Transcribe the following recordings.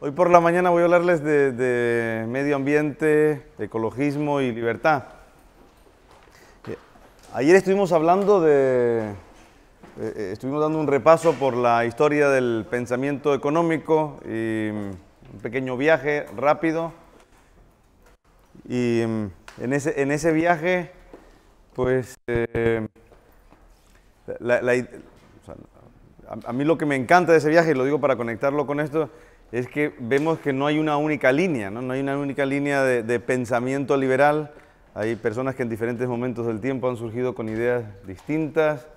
Hoy por la mañana voy a hablarles de medio ambiente, ecologismo y libertad. Ayer estuvimos hablando estuvimos dando un repaso por la historia del pensamiento económico y un pequeño viaje rápido. Y en ese viaje, pues, a mí lo que me encanta de ese viaje, y lo digo para conectarlo con esto, es que vemos que no hay una única línea, ¿no? No hay una única línea de pensamiento liberal. Hay personas que en diferentes momentos del tiempo han surgido con ideas distintas,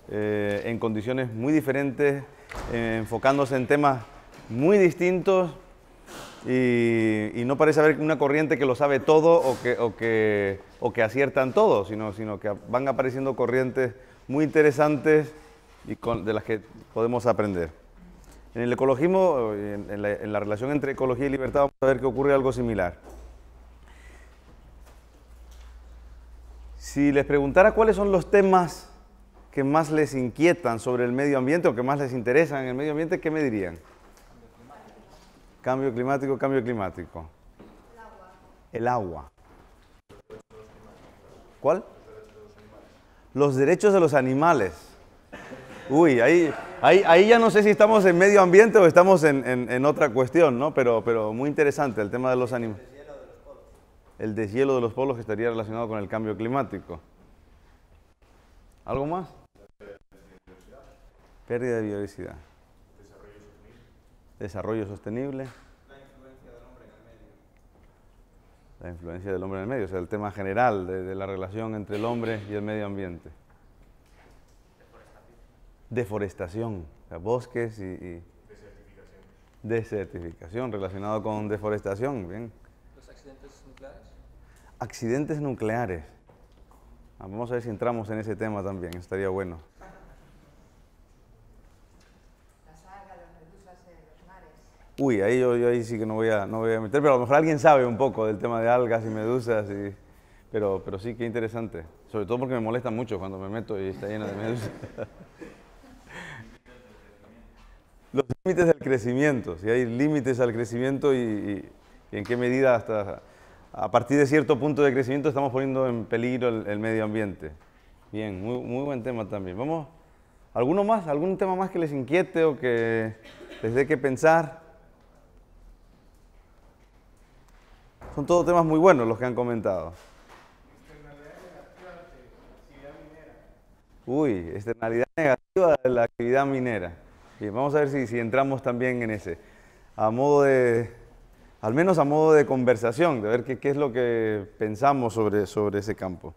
en condiciones muy diferentes, enfocándose en temas muy distintos, y no parece haber una corriente que lo sabe todo o que aciertan todo, sino que van apareciendo corrientes muy interesantes y de las que podemos aprender. En el ecologismo, en la relación entre ecología y libertad, vamos a ver que ocurre algo similar. Si les preguntara cuáles son los temas que más les inquietan sobre el medio ambiente o que más les interesan en el medio ambiente, ¿qué me dirían? Cambio climático, cambio climático. El agua. ¿Cuál? Los derechos de los animales. Uy, ahí ya no sé si estamos en medio ambiente o estamos en otra cuestión, ¿no? Pero muy interesante el tema de los animales. El deshielo de los polos que estaría relacionado con el cambio climático. ¿Algo más? Pérdida de biodiversidad. Desarrollo sostenible. La influencia del hombre en el medio, o sea, el tema general de la relación entre el hombre y el medio ambiente. Deforestación, o sea, bosques y desertificación relacionado con deforestación, bien. ¿Los accidentes nucleares? Accidentes nucleares. Vamos a ver si entramos en ese tema también, estaría bueno. Las algas, las medusas en los mares. Uy, ahí sí que no voy a meter, pero a lo mejor alguien sabe un poco del tema de algas y medusas, pero sí, qué interesante. Sobre todo porque me molesta mucho cuando me meto y está llena de medusas. Los límites del crecimiento, si hay límites al crecimiento y en qué medida hasta a partir de cierto punto de crecimiento estamos poniendo en peligro el medio ambiente. Bien, muy buen tema también. Vamos, ¿alguno más? ¿Algún tema más que les inquiete o que les dé que pensar? Son todos temas muy buenos los que han comentado. Uy, externalidad negativa de la actividad minera. Bien, vamos a ver si entramos también en ese. Al menos a modo de conversación, de ver qué es lo que pensamos sobre ese campo.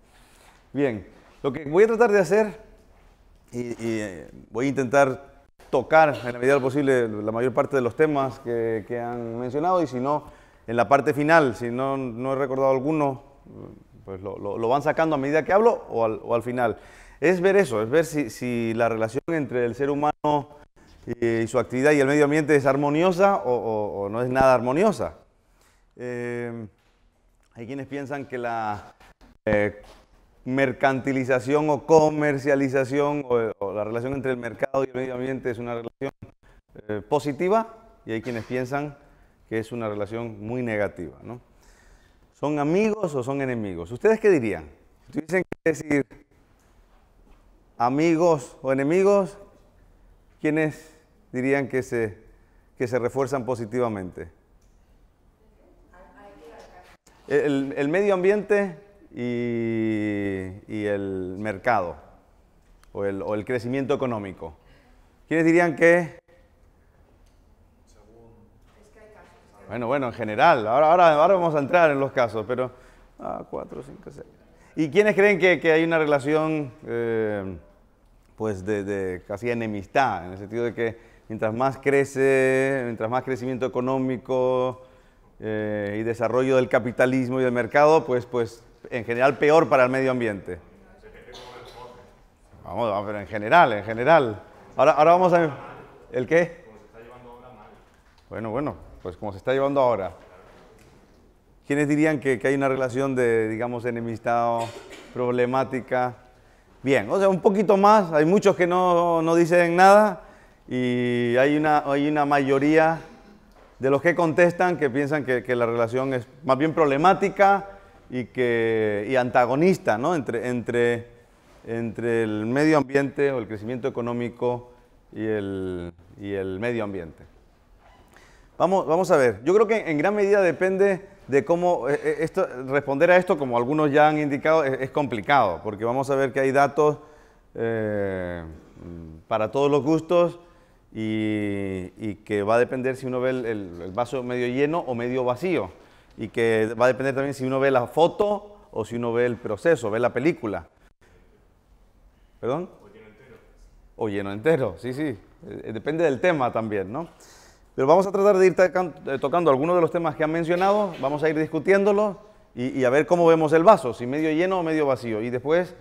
Bien, lo que voy a tratar de hacer, y voy a intentar tocar en la medida de lo posible la mayor parte de los temas que han mencionado, y si no, en la parte final, si no he recordado alguno, pues lo van sacando a medida que hablo o al final. Es ver eso, es ver si la relación entre el ser humano y su actividad y el medio ambiente es armoniosa o no es nada armoniosa. Hay quienes piensan que la mercantilización o comercialización o la relación entre el mercado y el medio ambiente es una relación positiva, y hay quienes piensan que es una relación muy negativa, ¿no? ¿Son amigos o son enemigos? ¿Ustedes qué dirían? Si tuviesen que decir amigos o enemigos, ¿quiénes dirían que se refuerzan positivamente? El medio ambiente y el mercado o el crecimiento económico. ¿Quiénes dirían que? Bueno, en general. Ahora vamos a entrar en los casos, pero 4, 5, 6. ¿Y quiénes creen que hay una relación pues de casi enemistad, en el sentido de que mientras más crecimiento económico y desarrollo del capitalismo y del mercado, pues en general peor para el medio ambiente? Vamos, pero en general. Ahora vamos a... ¿El qué? Como se está llevando ahora mal. Bueno, pues como se está llevando ahora. ¿Quiénes dirían que hay una relación de, digamos, enemistad o problemática? Bien, o sea, un poquito más. Hay muchos que no dicen nada y hay una mayoría de los que contestan que piensan que la relación es más bien problemática y antagonista, ¿no? entre el medio ambiente o el crecimiento económico y el medio ambiente. Vamos a ver, yo creo que en gran medida depende de cómo responder a esto, como algunos ya han indicado, es complicado, porque vamos a ver que hay datos para todos los gustos y que va a depender si uno ve el vaso medio lleno o medio vacío, y que va a depender también si uno ve la foto o si uno ve el proceso, ve la película. ¿Perdón? O lleno entero. O lleno entero, sí, sí. Depende del tema también, ¿no? Pero vamos a tratar de ir tocando algunos de los temas que han mencionado, vamos a ir discutiéndolos y a ver cómo vemos el vaso, si medio lleno o medio vacío. Y después,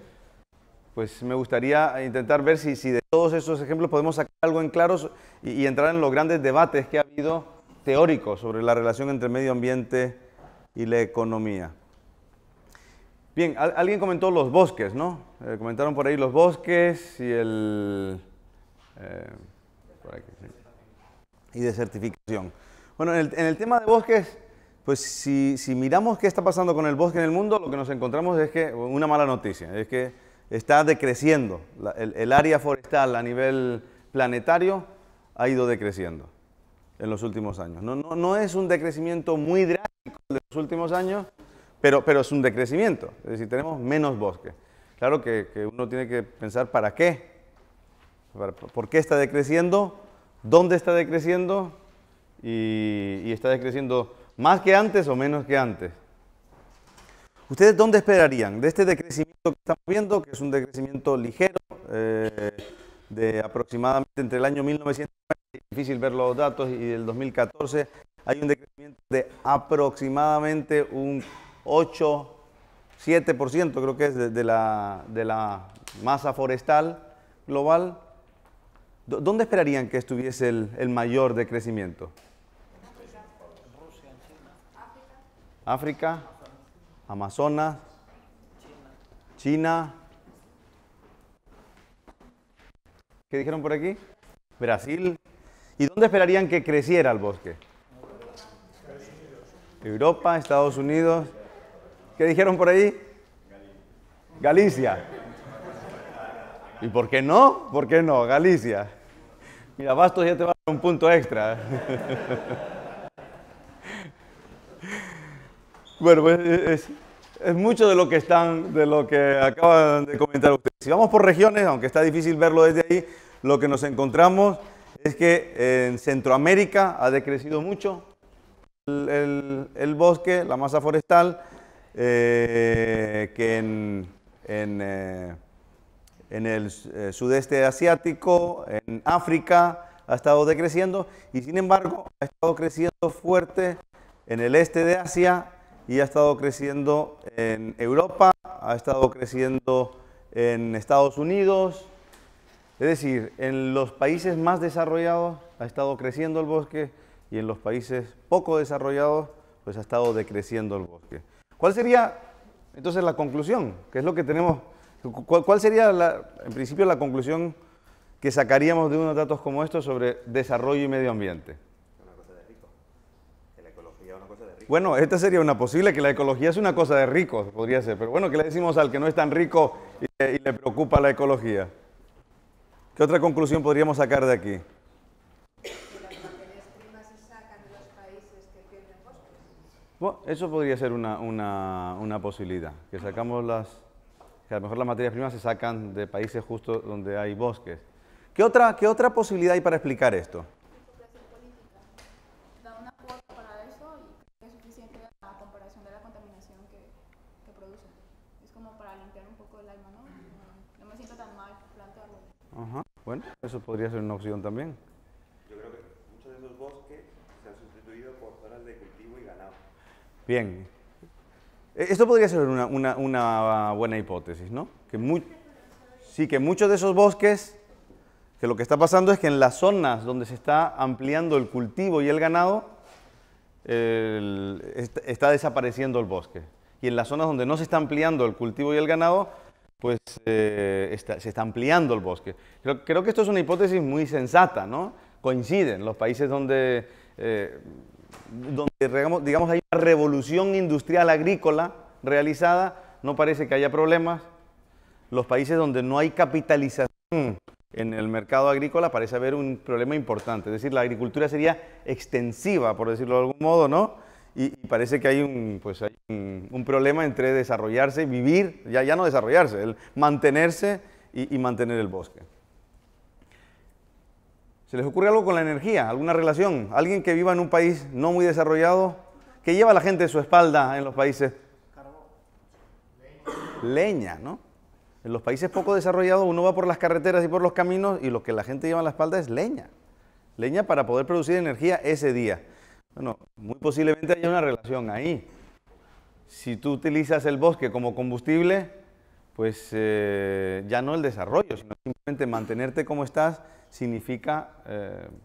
pues me gustaría intentar ver si de todos esos ejemplos podemos sacar algo en claro y entrar en los grandes debates que ha habido teóricos sobre la relación entre el medio ambiente y la economía. Bien, alguien comentó los bosques, ¿no? Comentaron por ahí los bosques y por aquí, ¿sí? Y desertificación. Bueno, en el tema de bosques, pues si miramos qué está pasando con el bosque en el mundo, lo que nos encontramos es que, una mala noticia, es que está decreciendo. El área forestal a nivel planetario ha ido decreciendo en los últimos años. No es un decrecimiento muy drástico de los últimos años, pero es un decrecimiento. Es decir, tenemos menos bosque. Claro que uno tiene que pensar ¿para qué? ¿Por qué está decreciendo? ¿Dónde está decreciendo? Y está decreciendo más que antes o menos que antes. ¿Ustedes dónde esperarían? De este decrecimiento que estamos viendo, que es un decrecimiento ligero, de aproximadamente entre el año 1990, es difícil ver los datos, y el 2014, hay un decrecimiento de aproximadamente un 7%, creo que es de la masa forestal global. ¿Dónde esperarían que estuviese el mayor decrecimiento? África, Amazonas, China. ¿Qué dijeron por aquí? Brasil. ¿Y dónde esperarían que creciera el bosque? Europa, Estados Unidos. ¿Qué dijeron por ahí? Galicia. ¿Y por qué no? ¿Por qué no? Galicia. Mira, Bastos ya te va a dar un punto extra. Bueno, pues es mucho de lo que acaban de comentar ustedes. Si vamos por regiones, aunque está difícil verlo desde ahí, lo que nos encontramos es que en Centroamérica ha decrecido mucho el bosque, la masa forestal, que en el sudeste asiático, en África, ha estado decreciendo, y sin embargo ha estado creciendo fuerte en el este de Asia, y ha estado creciendo en Europa, ha estado creciendo en Estados Unidos. Es decir, en los países más desarrollados ha estado creciendo el bosque, y en los países poco desarrollados pues ha estado decreciendo el bosque. ¿Cuál sería entonces la conclusión? ¿Qué es lo que tenemos? ¿Cuál sería, en principio, la conclusión que sacaríamos de unos datos como estos sobre desarrollo y medio ambiente? Una cosa de rico. Que la ecología es una cosa de rico. Bueno, esta sería una posible, que la ecología es una cosa de ricos, podría ser. Pero bueno, ¿qué le decimos al que no es tan rico y le preocupa la ecología? ¿Qué otra conclusión podríamos sacar de aquí? Que las materias primas se sacan de los países que pierden bosques. Bueno, eso podría ser una posibilidad, que que a lo mejor las materias primas se sacan de países justo donde hay bosques. ¿Qué otra posibilidad hay para explicar esto? Política. Da una cuota para eso y es suficiente a comparación de la contaminación que produce. Es como para limpiar un poco el alma, ¿no? No me siento tan mal, planto árboles. Ajá. Bueno, eso podría ser una opción también. Yo creo que muchos de esos bosques se han sustituido por zonas de cultivo y ganado. Bien. Esto podría ser una buena hipótesis, ¿no? Que muchos de esos bosques, que lo que está pasando es que en las zonas donde se está ampliando el cultivo y el ganado, está desapareciendo el bosque. Y en las zonas donde no se está ampliando el cultivo y el ganado, pues se está ampliando el bosque. Creo que esto es una hipótesis muy sensata, ¿no? Coinciden los países donde donde digamos hay una revolución industrial agrícola realizada, no parece que haya problemas. Los países donde no hay capitalización en el mercado agrícola parece haber un problema importante. Es decir, la agricultura sería extensiva, por decirlo de algún modo, ¿no? Y parece que hay un problema entre desarrollarse, vivir, ya no desarrollarse, el mantenerse y mantener el bosque. ¿Se les ocurre algo con la energía? ¿Alguna relación? ¿Alguien que viva en un país no muy desarrollado? ¿Qué lleva a la gente a su espalda en los países? Leña, ¿no? En los países poco desarrollados uno va por las carreteras y por los caminos y lo que la gente lleva en la espalda es leña. Leña para poder producir energía ese día. Bueno, muy posiblemente haya una relación ahí. Si tú utilizas el bosque como combustible, pues ya no el desarrollo, sino simplemente mantenerte como estás significa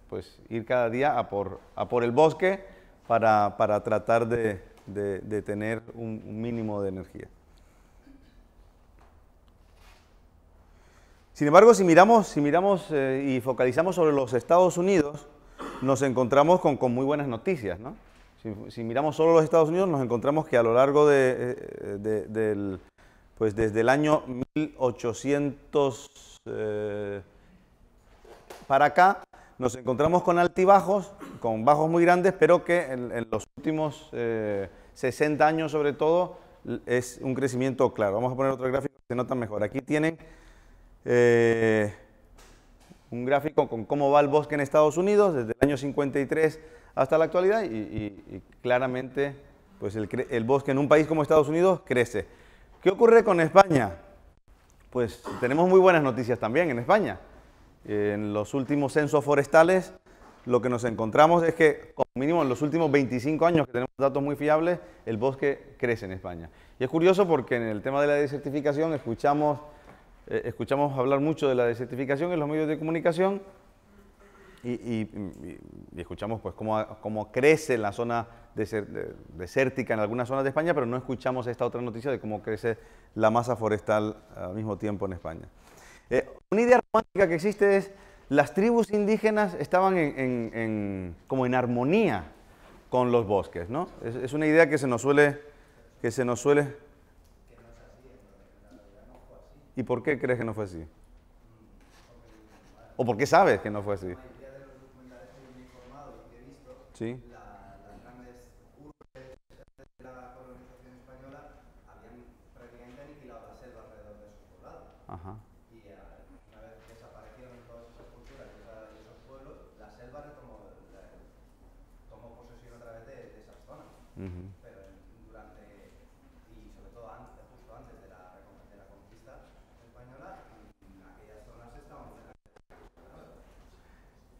pues ir cada día a por el bosque para tratar de tener un mínimo de energía. Sin embargo, si miramos y focalizamos sobre los Estados Unidos, nos encontramos con muy buenas noticias, ¿no? Si miramos solo los Estados Unidos, nos encontramos que a lo largo pues desde el año 1800 para acá, nos encontramos con altibajos, con bajos muy grandes, pero que en los últimos 60 años sobre todo es un crecimiento claro. Vamos a poner otro gráfico que se nota mejor. Aquí tienen un gráfico con cómo va el bosque en Estados Unidos desde el año 53 hasta la actualidad y claramente pues el bosque en un país como Estados Unidos crece. ¿Qué ocurre con España? Pues tenemos muy buenas noticias también en España. En los últimos censos forestales lo que nos encontramos es que como mínimo en los últimos 25 años que tenemos datos muy fiables, el bosque crece en España. Y es curioso porque en el tema de la desertificación escuchamos hablar mucho de la desertificación en los medios de comunicación y escuchamos pues cómo crece la zona desértica en algunas zonas de España, pero no escuchamos esta otra noticia de cómo crece la masa forestal al mismo tiempo en España. Una idea romántica que existe es las tribus indígenas estaban como en armonía con los bosques, ¿no? Es una idea que se nos suele... ¿Y por qué crees que no fue así? ¿O por qué sabes que no fue así? Sí. Ajá. Y una vez desaparecieron todas esas culturas y esos pueblos, la selva tomó posesión otra vez de esas zonas. Pero durante, y sobre todo justo antes de la conquista española, aquellas zonas estaban...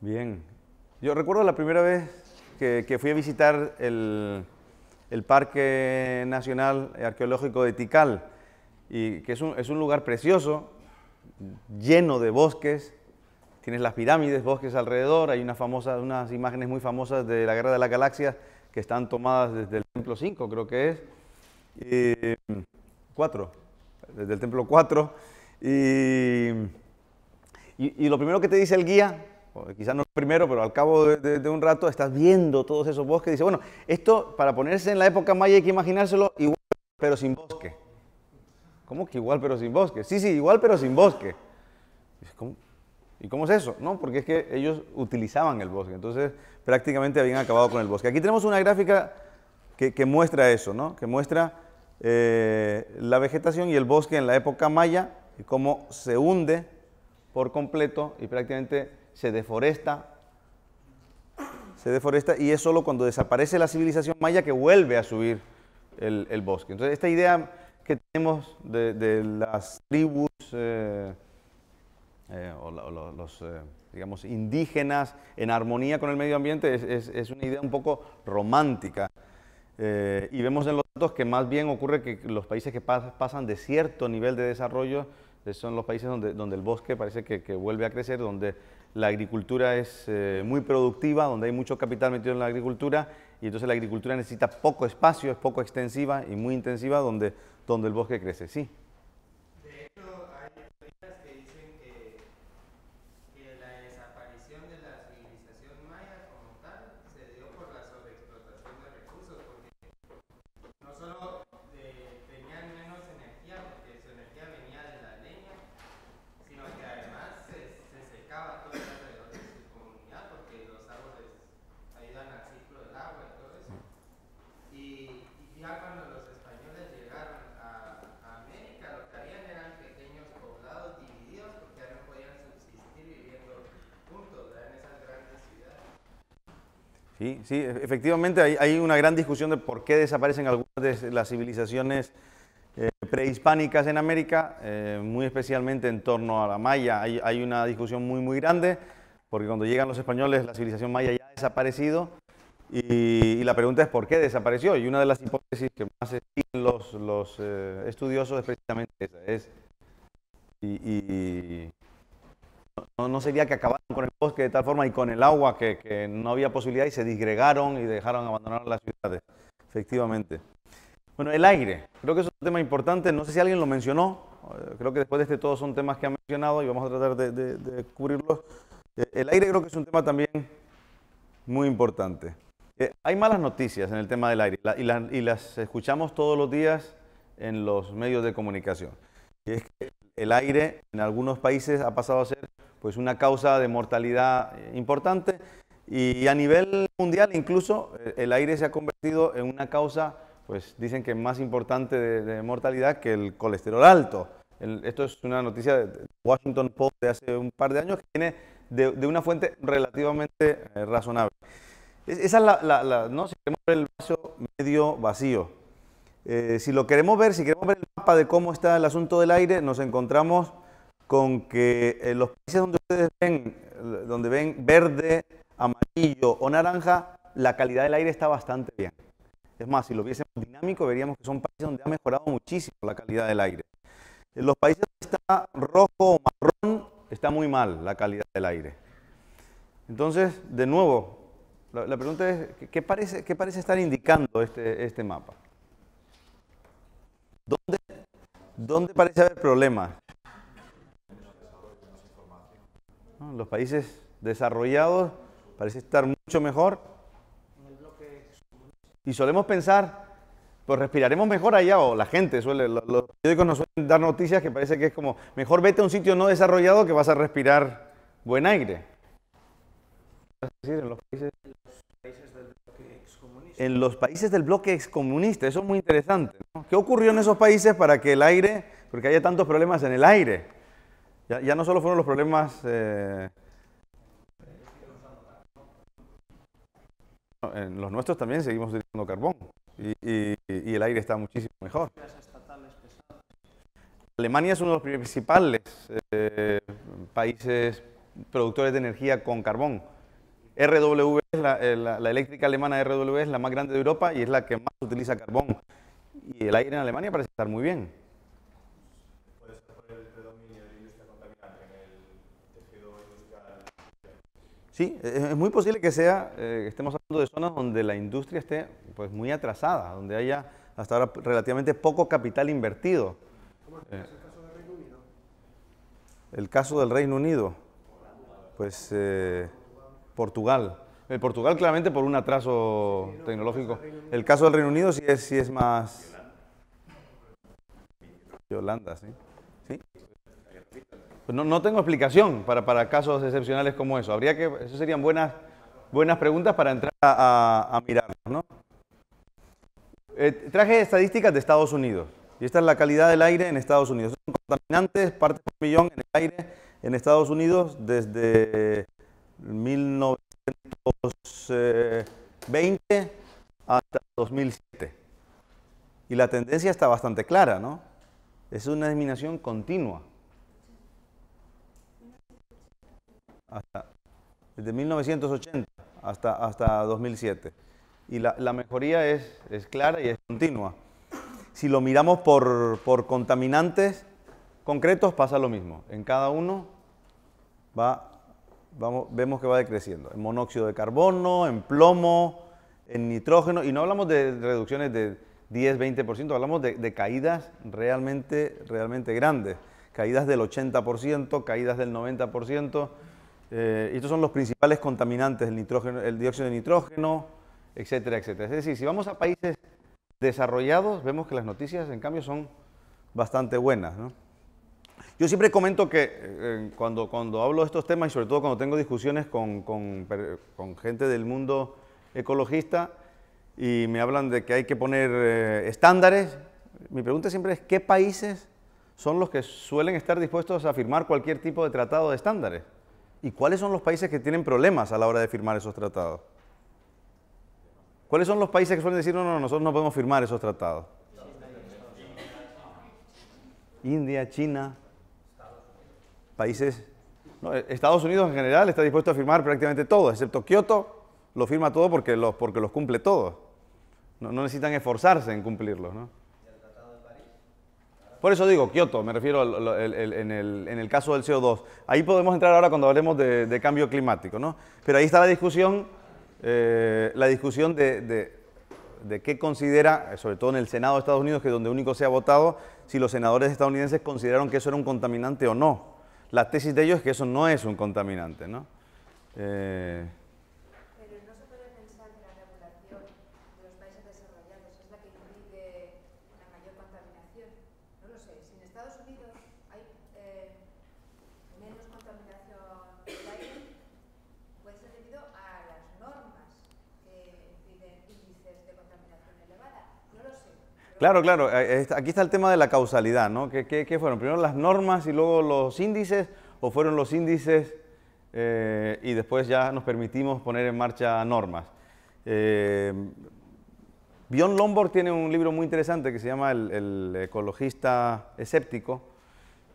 Bien. Yo recuerdo la primera vez que fui a visitar el Parque Nacional Arqueológico de Tikal, y que es un lugar precioso, lleno de bosques, tienes las pirámides, bosques alrededor, hay unas imágenes muy famosas de la Guerra de las Galaxias que están tomadas desde el Templo 5, creo que es, 4, desde el Templo 4, y lo primero que te dice el guía, o quizás no lo primero, pero al cabo de un rato estás viendo todos esos bosques, y dice, bueno, esto para ponerse en la época maya hay que imaginárselo igual, pero sin bosque. ¿Cómo que igual pero sin bosque? Sí, igual pero sin bosque. ¿Y cómo es eso? No, porque es que ellos utilizaban el bosque, entonces prácticamente habían acabado con el bosque. Aquí tenemos una gráfica que muestra eso, ¿no? Que muestra la vegetación y el bosque en la época maya y cómo se hunde por completo y prácticamente se deforesta, y es solo cuando desaparece la civilización maya que vuelve a subir el bosque. Entonces esta idea que tenemos de las tribus los digamos, indígenas en armonía con el medio ambiente es una idea un poco romántica. Y vemos en los datos que más bien ocurre que los países que pasan de cierto nivel de desarrollo son los países donde el bosque parece que vuelve a crecer, donde la agricultura es muy productiva, donde hay mucho capital metido en la agricultura, y entonces la agricultura necesita poco espacio, es poco extensiva y muy intensiva, donde el bosque crece. Sí. De hecho, hay teorías que dicen que la desaparición de la civilización maya como tal se dio Sí, sí, efectivamente hay una gran discusión de por qué desaparecen algunas de las civilizaciones prehispánicas en América, muy especialmente en torno a la maya. Hay una discusión muy grande, porque cuando llegan los españoles la civilización maya ya ha desaparecido, y la pregunta es por qué desapareció. Y una de las hipótesis que más siguen los estudiosos es precisamente esa. No sería que acabaron con el bosque de tal forma y con el agua que no había posibilidad y se disgregaron y dejaron abandonar las ciudades, efectivamente. Bueno, el aire, creo que es un tema importante, no sé si alguien lo mencionó, creo que después de este todos son temas que han mencionado y vamos a tratar de cubrirlos. El aire creo que es un tema también muy importante. Hay malas noticias en el tema del aire y las escuchamos todos los días en los medios de comunicación. Y es que el aire en algunos países ha pasado a ser pues una causa de mortalidad importante y a nivel mundial incluso el aire se ha convertido en una causa, pues dicen que más importante de mortalidad que el colesterol alto. Esto es una noticia de Washington Post de hace un par de años que viene de una fuente relativamente razonable. Esa es ¿no? Si queremos ver el vaso medio vacío. Si queremos ver el mapa de cómo está el asunto del aire, nos encontramos con que en los países donde ustedes ven verde, amarillo o naranja, la calidad del aire está bastante bien. Es más, si lo viésemos dinámico, veríamos que son países donde ha mejorado muchísimo la calidad del aire. En los países donde está rojo o marrón, está muy mal la calidad del aire. Entonces, de nuevo, la pregunta es, ¿qué parece estar indicando este mapa? ¿Dónde parece haber problemas? En los países desarrollados parece estar mucho mejor. Y solemos pensar, pues respiraremos mejor allá, o la gente los periódicos nos suelen dar noticias que parece que es como, mejor vete a un sitio no desarrollado que vas a respirar buen aire. Es decir, en los países del bloque excomunista, eso es muy interesante, ¿no? ¿Qué ocurrió en esos países para que el aire, porque haya tantos problemas en el aire? Ya no solo fueron los problemas... en los nuestros también seguimos utilizando carbón y el aire está muchísimo mejor. Alemania es uno de los principales países productores de energía con carbón. RWE, la eléctrica alemana RWE es la más grande de Europa y es la que más utiliza carbón. Y el aire en Alemania parece estar muy bien. ¿Puede ser por el predominio de la industria contaminante en el tejido industrial? Sí, es muy posible que estemos hablando de zonas donde la industria esté pues, muy atrasada, donde haya hasta ahora relativamente poco capital invertido. ¿Cómo es el caso del Reino Unido? El caso del Reino Unido, pues Portugal. Portugal claramente por un atraso tecnológico. El caso del Reino Unido sí es más... Holanda, sí. ¿Sí? Pues no tengo explicación para casos excepcionales como eso. Eso serían buenas preguntas para entrar a mirarlos, ¿no? Traje estadísticas de Estados Unidos. Y esta es la calidad del aire en Estados Unidos. Son contaminantes, partes por millón en el aire en Estados Unidos desde 1920 hasta 2007. Y la tendencia está bastante clara, ¿no? Es una disminución continua. Desde 1980 hasta 2007. Y la mejoría es clara y es continua. Si lo miramos por contaminantes concretos, pasa lo mismo. En cada uno vemos que va decreciendo. En monóxido de carbono, en plomo, en nitrógeno. Y no hablamos de reducciones de 10, 20%, hablamos de caídas realmente grandes. Caídas del 80%, caídas del 90%. Estos son los principales contaminantes, el nitrógeno, el dióxido de nitrógeno, etcétera, etcétera. Es decir, si vamos a países desarrollados, vemos que las noticias, en cambio, son bastante buenas, ¿no? Yo siempre comento que cuando hablo de estos temas, y sobre todo cuando tengo discusiones con gente del mundo ecologista, y me hablan de que hay que poner estándares, mi pregunta siempre es, ¿qué países son los que suelen estar dispuestos a firmar cualquier tipo de tratado de estándares? ¿Y cuáles son los países que tienen problemas a la hora de firmar esos tratados? ¿Cuáles son los países que suelen decir, no, nosotros no podemos firmar esos tratados? India, China, países... No, Estados Unidos en general está dispuesto a firmar prácticamente todo, excepto Kioto, lo firma todo porque los cumple todos. No necesitan esforzarse en cumplirlos, ¿no? Por eso digo, Kioto, me refiero en el caso del CO2. Ahí podemos entrar ahora cuando hablemos de cambio climático, ¿no? Pero ahí está la discusión de qué considera, sobre todo en el Senado de Estados Unidos, que es donde único se ha votado, si los senadores estadounidenses consideraron que eso era un contaminante o no. La tesis de ellos es que eso no es un contaminante, ¿no? Pero no se puede pensar que la regulación de los países desarrollados es la que impide una mayor contaminación. No lo sé. Si en Estados Unidos hay menos contaminación del aire, puede ser debido a las normas que impiden índices de contaminación elevada. No lo sé. Claro, aquí está el tema de la causalidad, ¿no? ¿Qué fueron? ¿Primero las normas y luego los índices? ¿O fueron los índices y después ya nos permitimos poner en marcha normas? Bjorn Lomborg tiene un libro muy interesante que se llama El ecologista escéptico,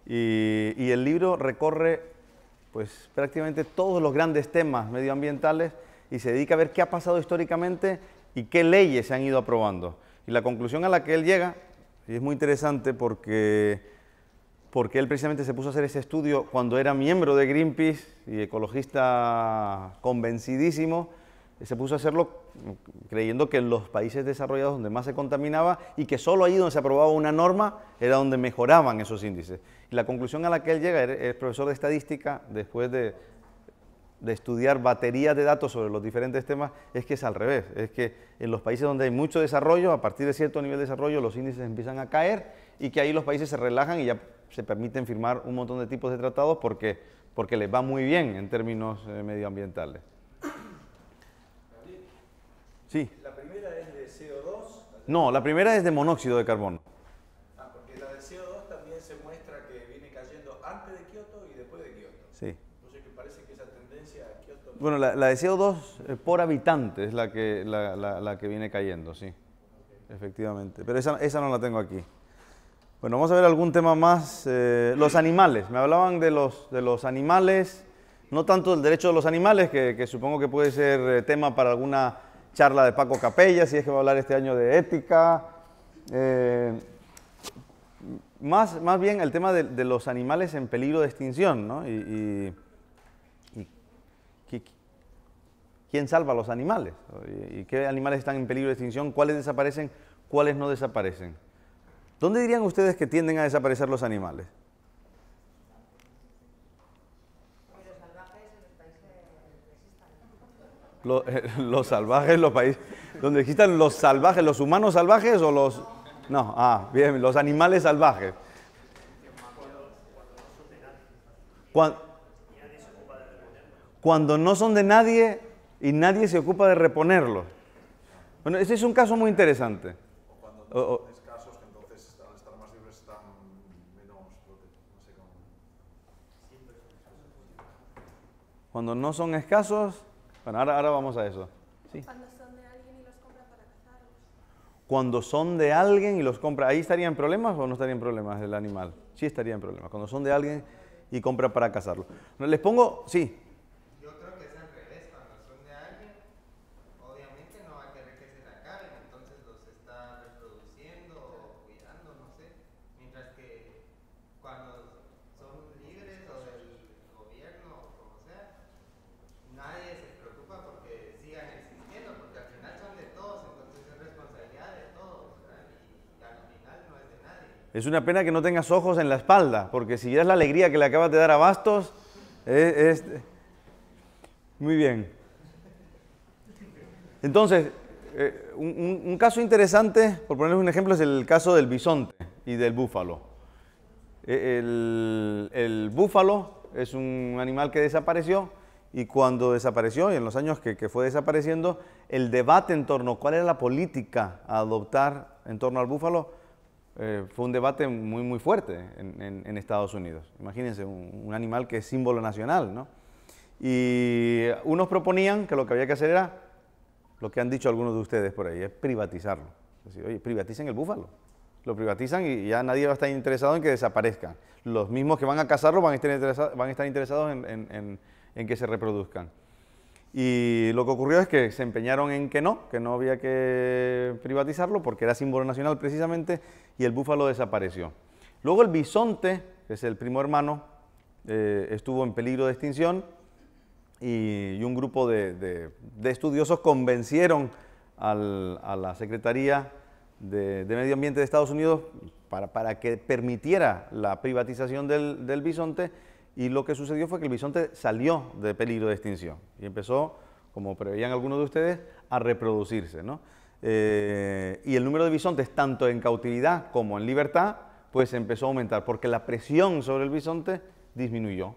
y el libro recorre pues, prácticamente todos los grandes temas medioambientales y se dedica a ver qué ha pasado históricamente y qué leyes se han ido aprobando. Y la conclusión a la que él llega, y es muy interesante porque él precisamente se puso a hacer ese estudio cuando era miembro de Greenpeace y ecologista convencidísimo, se puso a hacerlo creyendo que en los países desarrollados donde más se contaminaba y que solo ahí donde se aprobaba una norma era donde mejoraban esos índices. Y la conclusión a la que él llega, es profesor de estadística, después de estudiar baterías de datos sobre los diferentes temas, es que es al revés. Es que en los países donde hay mucho desarrollo, a partir de cierto nivel de desarrollo, los índices empiezan a caer y que ahí los países se relajan y ya se permiten firmar un montón de tipos de tratados porque les va muy bien en términos medioambientales. Sí. ¿La primera es de CO2? No, la primera es de monóxido de carbono. Ah, porque la del CO2 también se muestra que viene cayendo antes de Kioto y después de Kioto. Sí. Entonces que parece que esa tendencia a Kioto... Bueno, la de CO2 por habitante es la que viene cayendo, sí. Efectivamente. Pero esa no la tengo aquí. Bueno, vamos a ver algún tema más. Los animales. Me hablaban de los animales, no tanto del derecho de los animales, que supongo que puede ser tema para alguna charla de Paco Capella, si es que va a hablar este año de ética. Más bien el tema de los animales en peligro de extinción, ¿no? Y ¿quién salva a los animales? ¿Y qué animales están en peligro de extinción? ¿Cuáles desaparecen? ¿Cuáles no desaparecen? ¿Dónde dirían ustedes que tienden a desaparecer los animales? Los salvajes, los países donde existan los salvajes, los humanos salvajes o los... No, bien, los animales salvajes. Cuando no son de nadie y nadie se ocupa de reponerlos. Bueno, ese es un caso muy interesante. O cuando son escasos, que entonces al estar más libres están menos... no sé cómo... Cuando no son escasos... Bueno, ahora vamos a eso. ¿Sí? Cuando son de alguien y los compra para cazarlos. Cuando son de alguien y los compra, ¿ahí estarían problemas o no estarían problemas el animal? Sí estaría en problemas. Cuando son de alguien y compra para cazarlo. Les pongo, sí. Yo creo que es al revés. Cuando son de alguien, obviamente no va a querer que se le acaben, entonces los está reproduciendo o cuidando, no sé. Mientras que cuando son libres o del gobierno o como sea, nadie se preocupa porque sigan existiendo, porque al final son de todos, entonces es responsabilidad de todos, ¿verdad? Y al final no es de nadie. Es una pena que no tengas ojos en la espalda, porque si vieras la alegría que le acabas de dar a Bastos, Muy bien. Entonces, un caso interesante, por ponerles un ejemplo, es el caso del bisonte y del búfalo. El búfalo es un animal que desapareció, y cuando desapareció, y en los años que fue desapareciendo, el debate en torno a cuál era la política a adoptar en torno al búfalo fue un debate muy, muy fuerte en Estados Unidos. Imagínense, un animal que es símbolo nacional, ¿no? Y unos proponían que lo que había que hacer era lo que han dicho algunos de ustedes por ahí, es privatizarlo. Es decir, oye, privaticen el búfalo. Lo privatizan y ya nadie va a estar interesado en que desaparezcan. Los mismos que van a cazarlo van a estar interesados en que se reproduzcan. Y lo que ocurrió es que se empeñaron en que no había que privatizarlo porque era símbolo nacional precisamente, y el búfalo desapareció. Luego el bisonte, que es el primo hermano, estuvo en peligro de extinción, y un grupo de estudiosos convencieron a la Secretaría de Medio Ambiente de Estados Unidos para que permitiera la privatización del bisonte, y lo que sucedió fue que el bisonte salió de peligro de extinción y empezó, como preveían algunos de ustedes, a reproducirse, ¿no? Y el número de bisontes, tanto en cautividad como en libertad, pues empezó a aumentar, porque la presión sobre el bisonte disminuyó.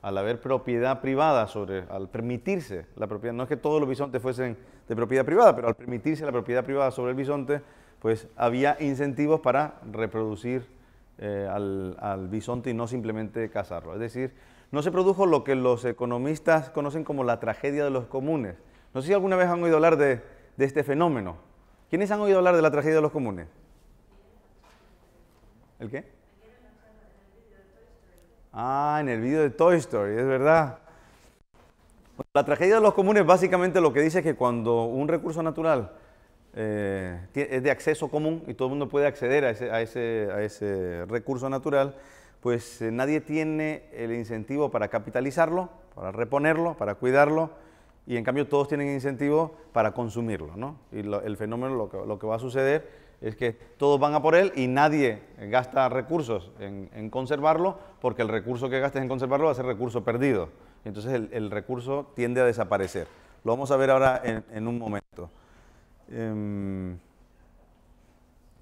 Al haber propiedad privada al permitirse la propiedad, no es que todos los bisontes fuesen de propiedad privada, pero al permitirse la propiedad privada sobre el bisonte, pues había incentivos para reproducir al bisonte y no simplemente cazarlo. Es decir, no se produjo lo que los economistas conocen como la tragedia de los comunes. No sé si alguna vez han oído hablar de este fenómeno. ¿Quiénes han oído hablar de la tragedia de los comunes? ¿El qué? Ah, en el vídeo de Toy Story, es verdad. La tragedia de los comunes básicamente lo que dice es que cuando un recurso natural es de acceso común y todo el mundo puede acceder a ese recurso natural, pues nadie tiene el incentivo para capitalizarlo, para reponerlo, para cuidarlo, y en cambio todos tienen incentivo para consumirlo, ¿no? Y el fenómeno, lo que va a suceder es que todos van a por él y nadie gasta recursos en conservarlo, porque el recurso que gastes en conservarlo va a ser recurso perdido. Entonces el recurso tiende a desaparecer. Lo vamos a ver ahora en un momento.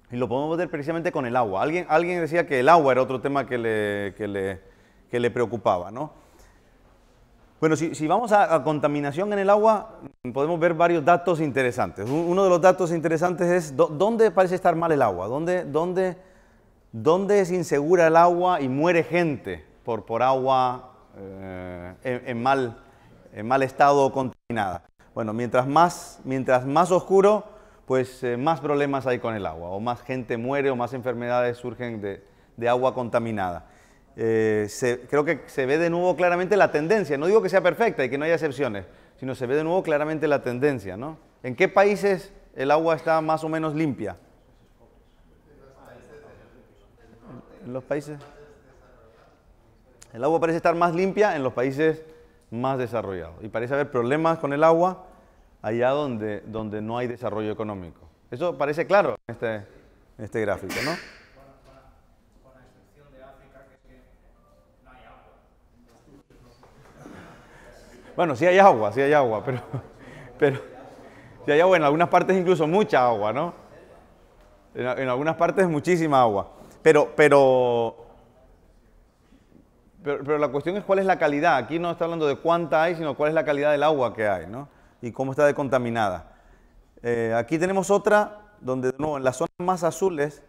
Y lo podemos ver precisamente con el agua. Alguien decía que el agua era otro tema que le preocupaba, ¿no? Bueno, si vamos a contaminación en el agua, podemos ver varios datos interesantes. Uno de los datos interesantes es dónde parece estar mal el agua, dónde es insegura el agua y muere gente por agua en mal estado o contaminada. Bueno, mientras más oscuro, pues más problemas hay con el agua, o más gente muere o más enfermedades surgen de agua contaminada. Creo que se ve de nuevo claramente la tendencia. No digo que sea perfecta y que no haya excepciones, sino se ve de nuevo claramente la tendencia, ¿no? ¿En qué países el agua está más o menos limpia? En los países. El agua parece estar más limpia en los países más desarrollados. Y parece haber problemas con el agua allá donde no hay desarrollo económico. Eso parece claro en este gráfico, ¿no? Bueno, sí hay agua, pero sí hay agua, en algunas partes incluso mucha agua, ¿no? En algunas partes muchísima agua. Pero la cuestión es cuál es la calidad. Aquí no está hablando de cuánta hay, sino cuál es la calidad del agua que hay, ¿no? Y cómo está de contaminada. Aquí tenemos otra donde, de nuevo, en las zonas más azules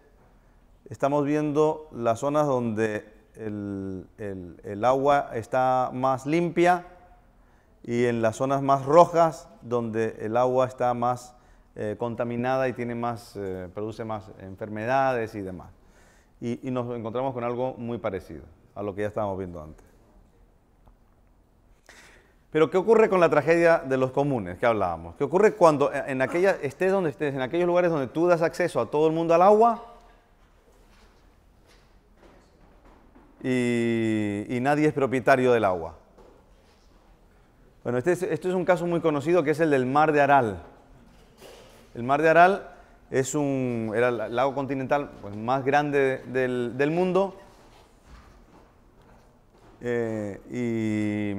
estamos viendo las zonas donde el agua está más limpia, y en las zonas más rojas donde el agua está más contaminada y produce más enfermedades y demás. Y nos encontramos con algo muy parecido a lo que ya estábamos viendo antes. Pero ¿qué ocurre con la tragedia de los comunes que hablábamos? ¿Qué ocurre cuando estés donde estés, en aquellos lugares donde tú das acceso a todo el mundo al agua y nadie es propietario del agua? Bueno, este es un caso muy conocido, que es el del Mar de Aral. El Mar de Aral era el lago continental pues, más grande del mundo, y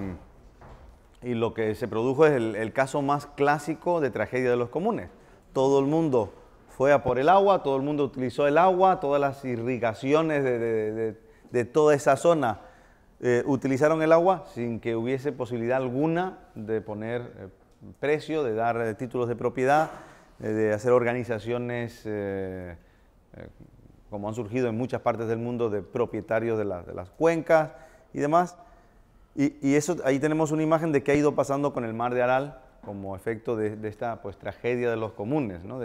lo que se produjo es el caso más clásico de tragedia de los comunes. Todo el mundo fue a por el agua, todo el mundo utilizó el agua, todas las irrigaciones de toda esa zona utilizaron el agua sin que hubiese posibilidad alguna de poner precio, de dar títulos de propiedad, de hacer organizaciones como han surgido en muchas partes del mundo de propietarios de las cuencas y demás. Y eso, ahí tenemos una imagen de qué ha ido pasando con el Mar de Aral como efecto de esta pues, tragedia de los comunes, ¿no?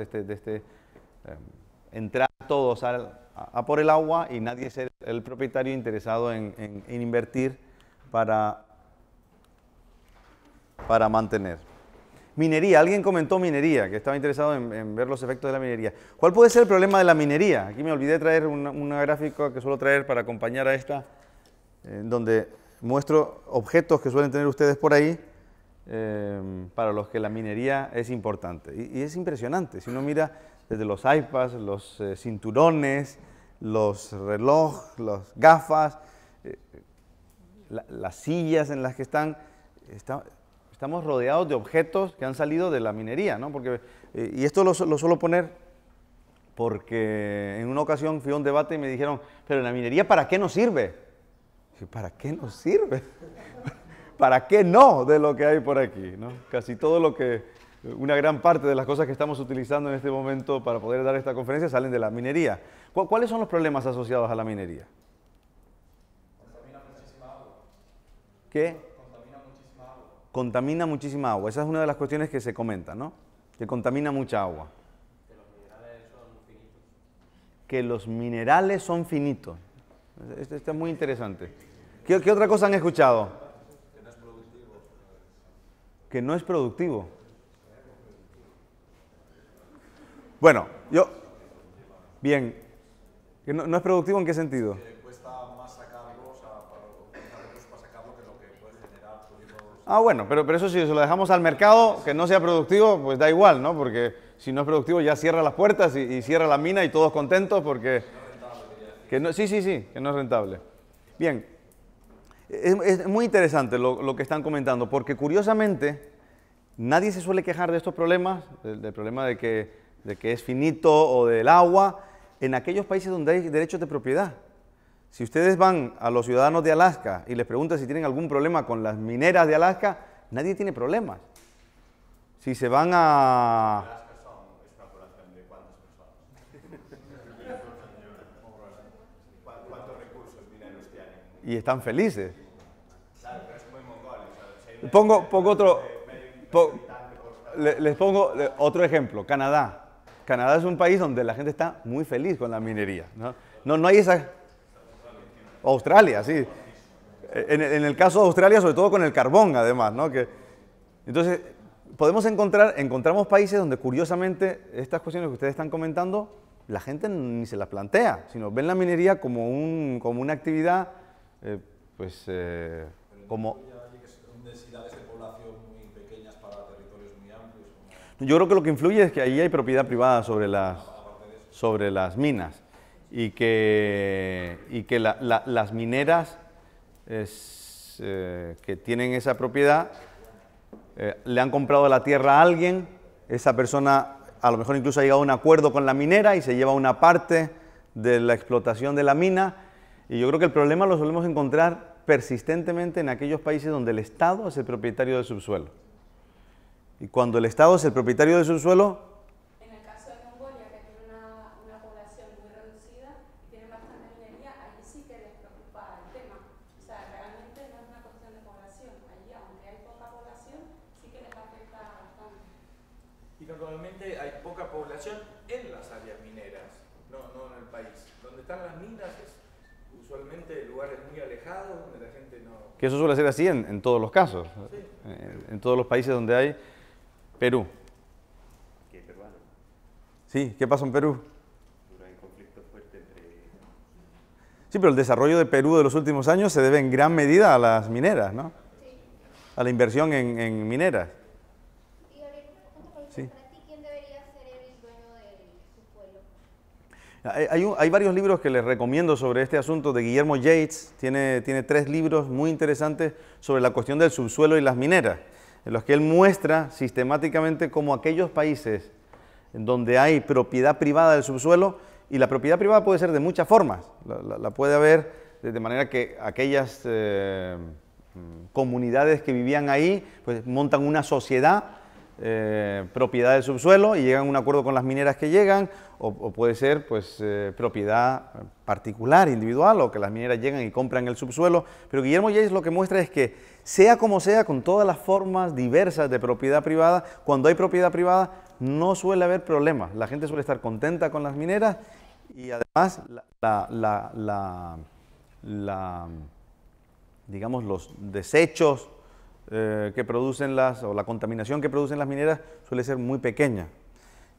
Entrar todos a por el agua y nadie ser el propietario interesado en invertir para mantener. Minería, alguien comentó minería, que estaba interesado en ver los efectos de la minería. ¿Cuál puede ser el problema de la minería? Aquí me olvidé traer una gráfica que suelo traer para acompañar a esta, donde muestro objetos que suelen tener ustedes por ahí, para los que la minería es importante. Y es impresionante, si uno mira desde los iPads, los cinturones, los relojes, las gafas, las sillas en las que estamos rodeados de objetos que han salido de la minería, ¿no? Y esto lo suelo poner porque en una ocasión fui a un debate y me dijeron, pero la minería ¿para qué nos sirve? Dije, ¿para qué nos sirve? ¿Para qué no de lo que hay por aquí, ¿no? Casi todo una gran parte de las cosas que estamos utilizando en este momento para poder dar esta conferencia salen de la minería. ¿Cuáles son los problemas asociados a la minería? Contamina muchísima agua. ¿Qué? Contamina muchísima agua. Contamina muchísima agua. Esa es una de las cuestiones que se comentan, ¿no? Que contamina mucha agua. Que los minerales son finitos. Que los minerales son finitos. Esto es muy interesante. ¿Qué otra cosa han escuchado? Que no es productivo. Que no es productivo. Bueno, bien, que no es productivo ¿en qué sentido? Que cuesta más sacarlo, o sea, para sacarlo que lo que puede generar turismo. Ah, bueno, pero eso sí, si lo dejamos al mercado, que no sea productivo, pues da igual, ¿no? Porque si no es productivo ya cierra las puertas y cierra la mina y todos contentos porque... Sí, que no es rentable. Bien, es muy interesante lo que están comentando, porque curiosamente nadie se suele quejar de estos problemas, del problema de que es finito o del agua, en aquellos países donde hay derechos de propiedad. Si ustedes van a los ciudadanos de Alaska y les preguntan si tienen algún problema con las mineras de Alaska, nadie tiene problemas. Si se van a... Alaska es una población de ¿cuántas personas? ¿Cuántos recursos mineros tienen? Y están felices. Claro, pero es muy mongol. Les pongo otro ejemplo, Canadá. Canadá es un país donde la gente está muy feliz con la minería, ¿no? No hay esa... Australia, sí. En el caso de Australia, sobre todo con el carbón, además, ¿no? Entonces, encontramos países donde, curiosamente, estas cuestiones que ustedes están comentando, la gente ni se las plantea, sino ven la minería como una actividad, como... densidades de población muy pequeñas para territorios muy amplios. Yo creo que lo que influye es que ahí hay propiedad privada sobre las minas y que las mineras que tienen esa propiedad le han comprado la tierra a alguien, esa persona a lo mejor incluso ha llegado a un acuerdo con la minera y se lleva una parte de la explotación de la mina, y yo creo que el problema lo solemos encontrar persistentemente en aquellos países donde el Estado es el propietario del subsuelo. Y cuando el Estado es el propietario del subsuelo... En el caso de Mongolia, que tiene una población muy reducida, tiene bastante minería, allí sí que les preocupa el tema. O sea, realmente no es una cuestión de población. Allí, aunque hay poca población, sí que les afecta bastante. Y normalmente hay poca población en las áreas mineras, no en el país. Donde están las minas es usualmente lugares muy alejados, donde la gente no... Que eso suele ser así en todos los casos, sí. En todos los países donde hay... Perú. ¿Qué peruano? Sí, ¿qué pasó en Perú? Hay conflicto fuerte entre... Sí, pero el desarrollo de Perú de los últimos años se debe en gran medida a las mineras, ¿no? Sí. A la inversión en mineras. Y ahora, Sí. para ti, ¿quién debería ser el dueño del subsuelo? Hay varios libros que les recomiendo sobre este asunto de Guillermo Yates. Tiene 3 libros muy interesantes sobre la cuestión del subsuelo y las mineras, en los que él muestra sistemáticamente cómo aquellos países donde hay propiedad privada del subsuelo, y la propiedad privada puede ser de muchas formas, la puede haber de manera que aquellas comunidades que vivían ahí pues montan una sociedad propiedad del subsuelo y llegan a un acuerdo con las mineras que llegan, o puede ser pues, propiedad particular, individual, o que las mineras llegan y compran el subsuelo. Pero Guillermo Yates lo que muestra es que, sea como sea, con todas las formas diversas de propiedad privada, cuando hay propiedad privada no suele haber problemas. La gente suele estar contenta con las mineras y además digamos, los desechos que producen o la contaminación que producen las mineras suele ser muy pequeña.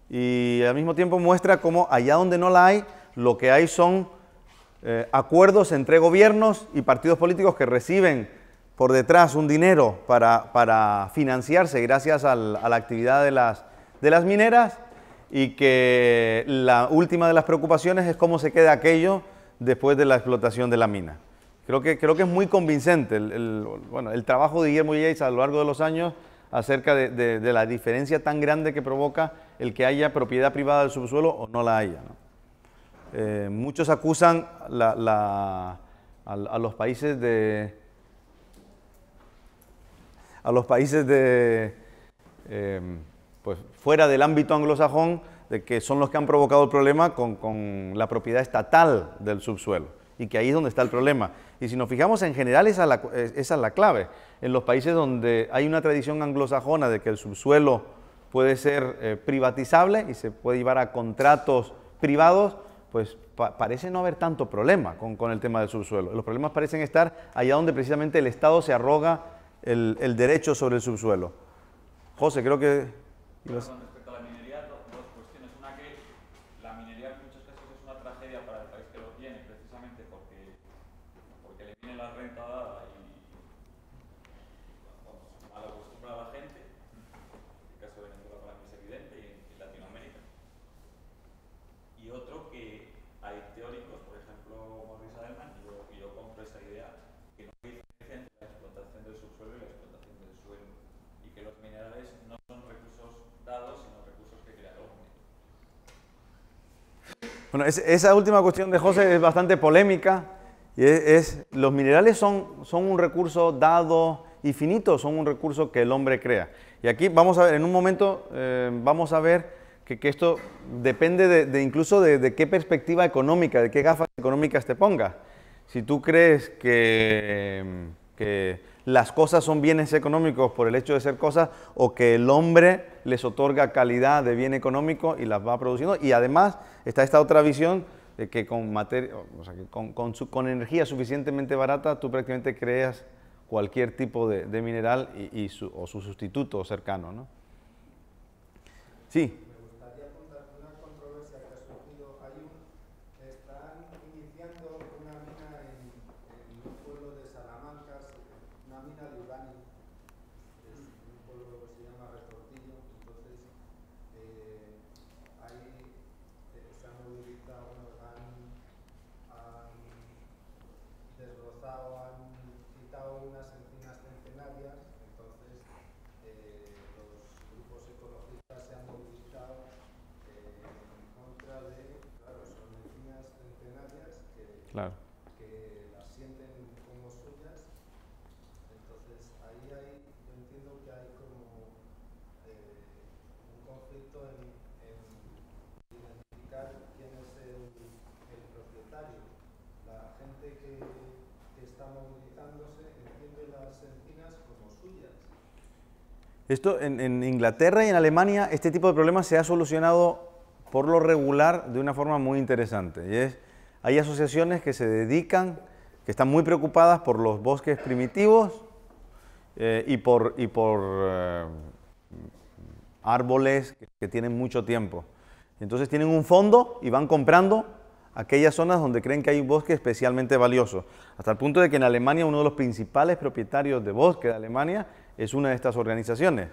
Y al mismo tiempo muestra cómo allá donde no la hay, lo que hay son acuerdos entre gobiernos y partidos políticos que reciben por detrás un dinero para financiarse gracias a la actividad de las mineras, y que la última de las preocupaciones es cómo se queda aquello después de la explotación de la mina. Creo que es muy convincente el trabajo de Guillermo Yates a lo largo de los años acerca de la diferencia tan grande que provoca el que haya propiedad privada del subsuelo o no la haya, ¿no? Muchos acusan a los países pues fuera del ámbito anglosajón, de que son los que han provocado el problema con la propiedad estatal del subsuelo, y que ahí es donde está el problema. Y si nos fijamos, en general esa es la clave. En los países donde hay una tradición anglosajona de que el subsuelo puede ser privatizable y se puede llevar a contratos privados, pues parece no haber tanto problema con el tema del subsuelo. Los problemas parecen estar allá donde precisamente el Estado se arroga el derecho sobre el subsuelo. José, creo que... Con respecto a la minería, dos cuestiones. Una, que la minería en muchos casos es una tragedia para el país que lo tiene, precisamente porque le viene la renta dada y mal acostumbrada a la gente. En el caso de Venezuela para mí es evidente, y en Latinoamérica. Y otro, que hay teóricos, por ejemplo Maurice Adelman, y yo compro esa idea, que no hay diferencia entre la explotación del subsuelo y la explotación del suelo, y que los minerales no son recursos dados, sino recursos que crea el hombre. Bueno, esa última cuestión de José es bastante polémica, y los minerales son un recurso dado y finito, son un recurso que el hombre crea. Y aquí vamos a ver, en un momento vamos a ver que esto depende incluso de qué perspectiva económica, de qué gafas económicas te pongas. Si tú crees que las cosas son bienes económicos por el hecho de ser cosas, o que el hombre les otorga calidad de bien económico y las va produciendo, y además está esta otra visión de que con energía suficientemente barata tú prácticamente creas cualquier tipo de mineral o su sustituto cercano, ¿no? Sí. Claro. Que las sienten como suyas. Entonces ahí yo entiendo que hay como un conflicto en identificar quién es el propietario. La gente que está movilizándose entiende las encinas como suyas. Esto en Inglaterra y en Alemania, este tipo de problemas se ha solucionado por lo regular de una forma muy interesante, y hay asociaciones que se dedican, que están muy preocupadas por los bosques primitivos y por árboles que tienen mucho tiempo. Entonces tienen un fondo y van comprando aquellas zonas donde creen que hay un bosque especialmente valioso. Hasta el punto de que en Alemania uno de los principales propietarios de bosque de Alemania es una de estas organizaciones.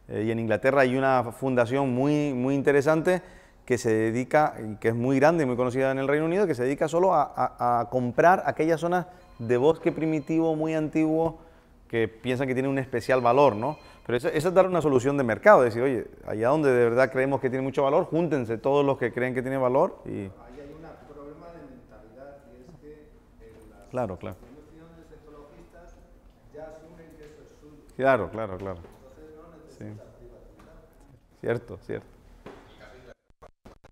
Y en Inglaterra hay una fundación muy interesante que se dedica, que es muy grande y muy conocida en el Reino Unido, que se dedica solo a comprar aquellas zonas de bosque primitivo muy antiguo que piensan que tienen un especial valor, ¿no? Pero eso es dar una solución de mercado, decir, oye, allá donde de verdad creemos que tiene mucho valor, júntense todos los que creen que tiene valor y... Ahí hay un problema de mentalidad, y es que las instituciones ecologistas ya asumen que eso es suyo. Claro. Entonces no necesitas privatizar. cierto, cierto.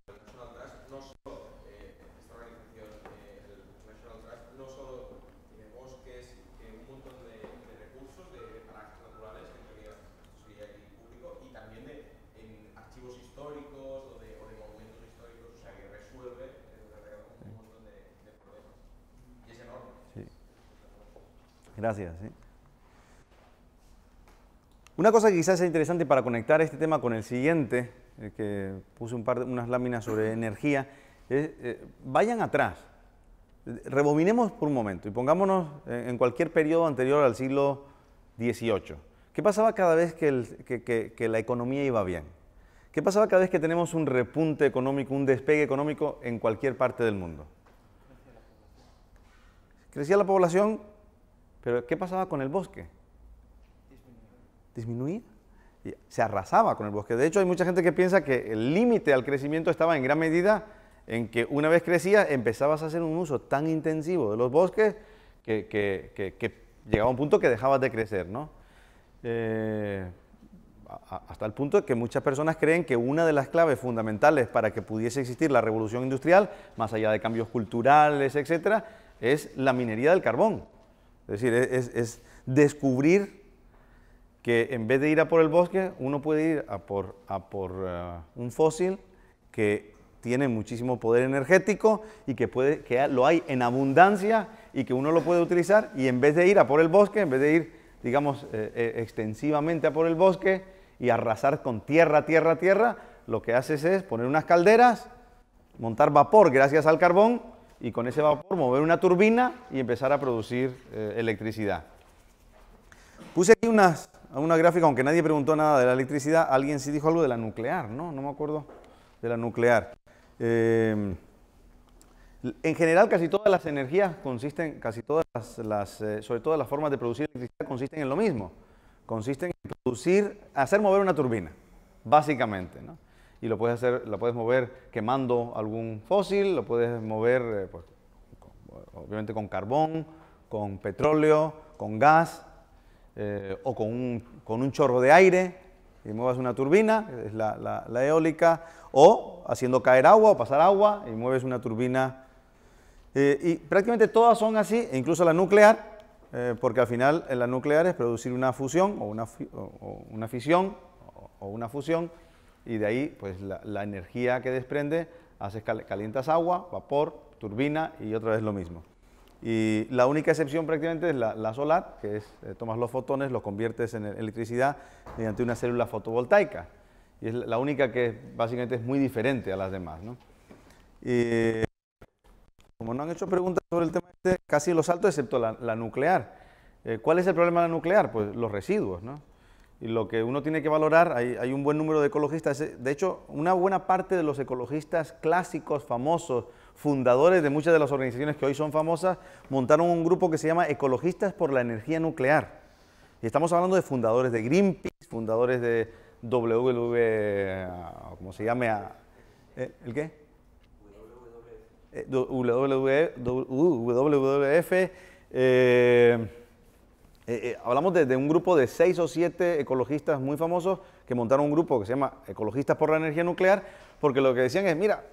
National Trust no solo, esta organización, el National Trust, no solo tiene bosques, tiene un montón de recursos, de parajes naturales, que en teoría sería aquí público, y también en archivos históricos o de monumentos históricos, o sea que resuelve un montón de problemas. Y es enorme. Sí. Gracias. ¿Sí? Una cosa que quizás sea interesante para conectar este tema con el siguiente, que puse unas láminas sobre energía, es vayan atrás, rebobinemos por un momento y pongámonos en cualquier periodo anterior al siglo XVIII. ¿Qué pasaba cada vez que la economía iba bien? ¿Qué pasaba cada vez que tenemos un repunte económico, un despegue económico en cualquier parte del mundo? Crecía la población, pero ¿qué pasaba con el bosque? Disminuía. Se arrasaba con el bosque. De hecho, hay mucha gente que piensa que el límite al crecimiento estaba en gran medida en que una vez crecía, empezabas a hacer un uso tan intensivo de los bosques que llegaba a un punto que dejabas de crecer, ¿no? Hasta el punto de que muchas personas creen que una de las claves fundamentales para que pudiese existir la revolución industrial, más allá de cambios culturales, etcétera, es la minería del carbón. Es decir, es descubrir que en vez de ir a por el bosque, uno puede ir a por un fósil que tiene muchísimo poder energético y que lo hay en abundancia y que uno lo puede utilizar, y en vez de ir a por el bosque, en vez de ir, digamos, extensivamente a por el bosque y arrasar con tierra, lo que haces es poner unas calderas, montar vapor gracias al carbón y con ese vapor mover una turbina y empezar a producir electricidad. Puse aquí una gráfica, aunque nadie preguntó nada de la electricidad, alguien sí dijo algo de la nuclear, ¿no? No me acuerdo de la nuclear. En general, casi todas las energías consisten, sobre todo las formas de producir electricidad consisten en lo mismo. Consisten en hacer mover una turbina, básicamente, ¿no? Y lo puedes mover quemando algún fósil, lo puedes mover, pues, obviamente con carbón, con petróleo, con gas, o con un chorro de aire, y muevas una turbina, que es la eólica, o haciendo caer agua o pasar agua y mueves una turbina. Y prácticamente todas son así, e incluso la nuclear, porque al final la nuclear es producir una fusión o una fisión o una fusión, y de ahí pues la energía que desprende, calientas agua, vapor, turbina y otra vez lo mismo. Y la única excepción prácticamente es la solar, que es tomas los fotones, los conviertes en electricidad mediante una célula fotovoltaica. Y es la única que básicamente es muy diferente a las demás, ¿no? Y como no han hecho preguntas sobre el tema casi lo salto excepto la nuclear. ¿Cuál es el problema de la nuclear? Pues los residuos, ¿no? Y lo que uno tiene que valorar, hay un buen número de ecologistas, de hecho, una buena parte de los ecologistas clásicos, famosos, fundadores de muchas de las organizaciones que hoy son famosas, montaron un grupo que se llama Ecologistas por la Energía Nuclear. Y estamos hablando de fundadores de Greenpeace, fundadores de ¿cómo se llame? ¿El qué? WWF. Hablamos de un grupo de 6 o 7 ecologistas muy famosos que montaron un grupo que se llama Ecologistas por la Energía Nuclear, porque lo que decían es, mira,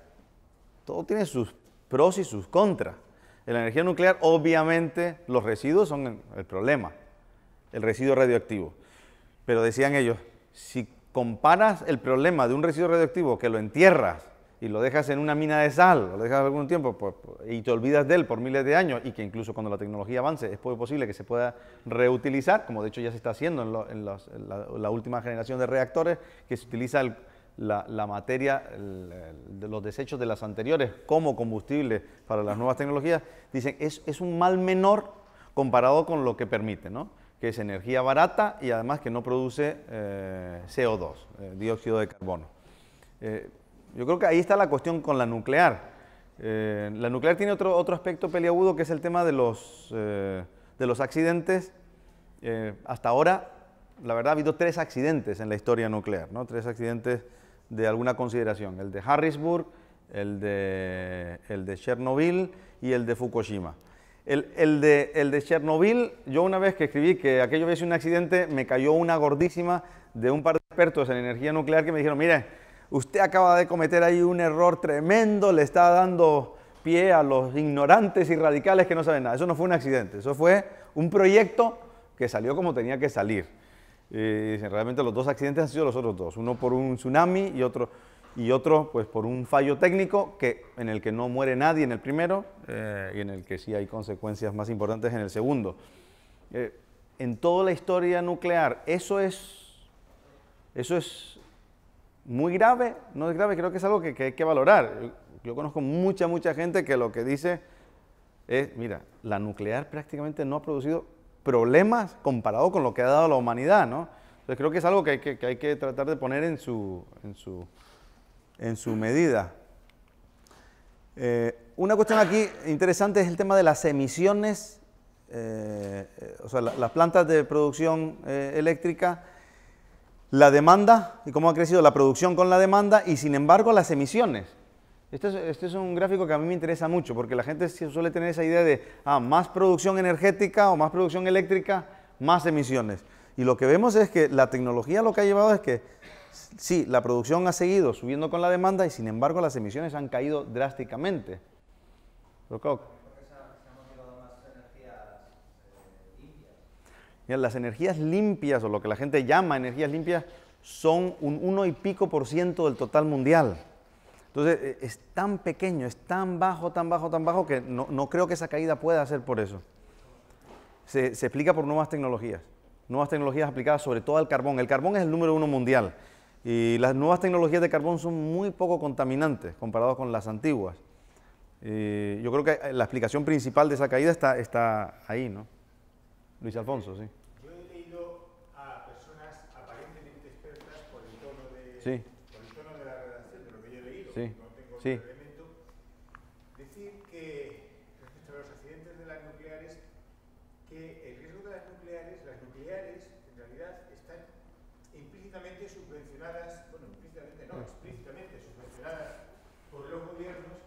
todo tiene sus pros y sus contras. En la energía nuclear, obviamente, los residuos son el problema, el residuo radioactivo. Pero decían ellos, si comparas el problema de un residuo radioactivo que lo entierras y lo dejas en una mina de sal, lo dejas algún tiempo y te olvidas de él por miles de años, y que incluso cuando la tecnología avance es posible que se pueda reutilizar, como de hecho ya se está haciendo en la última generación de reactores, que se utiliza la materia de los desechos de las anteriores como combustible para las nuevas tecnologías, dicen es un mal menor comparado con lo que permite, ¿no? Que es energía barata y además que no produce CO2, dióxido de carbono. Yo creo que ahí está la cuestión con la nuclear. La nuclear tiene otro aspecto peliagudo, que es el tema de los accidentes. Hasta ahora, la verdad, ha habido 3 accidentes en la historia nuclear, ¿no? 3 accidentes de alguna consideración: el de Harrisburg, el de Chernobyl y el de Fukushima. El de Chernobyl, yo una vez que escribí que aquello había sido un accidente, me cayó una gordísima de un par de expertos en energía nuclear que me dijeron, mire, usted acaba de cometer ahí un error tremendo, le está dando pie a los ignorantes y radicales que no saben nada. Eso no fue un accidente, eso fue un proyecto que salió como tenía que salir. Realmente los dos accidentes han sido los otros dos, uno por un tsunami y otro pues por un fallo técnico en el que no muere nadie en el primero y en el que sí hay consecuencias más importantes en el segundo. En toda la historia nuclear, eso es muy grave, no es grave, creo que es algo que hay que valorar. Yo conozco mucha gente que lo que dice es, mira, la nuclear prácticamente no ha producido problemas comparado con lo que ha dado la humanidad, ¿no? Entonces creo que es algo que hay que tratar de poner en su medida. Una cuestión aquí interesante es el tema de las emisiones, o sea, las plantas de producción eléctrica, la demanda y cómo ha crecido la producción con la demanda y sin embargo las emisiones. Este es un gráfico que a mí me interesa mucho porque la gente suele tener esa idea de más producción energética o más producción eléctrica, más emisiones. Y lo que vemos es que la tecnología lo que ha llevado es que sí, la producción ha seguido subiendo con la demanda y sin embargo las emisiones han caído drásticamente. Pero claro, las energías limpias, o lo que la gente llama energías limpias, son un 1 y pico % del total mundial. Entonces, es tan pequeño, es tan bajo, que no creo que esa caída pueda ser por eso. Se explica por nuevas tecnologías aplicadas sobre todo al carbón. El carbón es el número 1 mundial y las nuevas tecnologías de carbón son muy poco contaminantes comparadas con las antiguas. Yo creo que la explicación principal de esa caída está ahí, ¿no? Luis Alfonso, sí. Yo he leído a personas aparentemente expertas por el tono de, sí. por el tono de la redacción, de lo que yo he leído, sí. no tengo sí. otro elemento, decir que respecto a los accidentes de las nucleares, que el riesgo de las nucleares en realidad están implícitamente subvencionadas, bueno, implícitamente no, explícitamente subvencionadas por los gobiernos,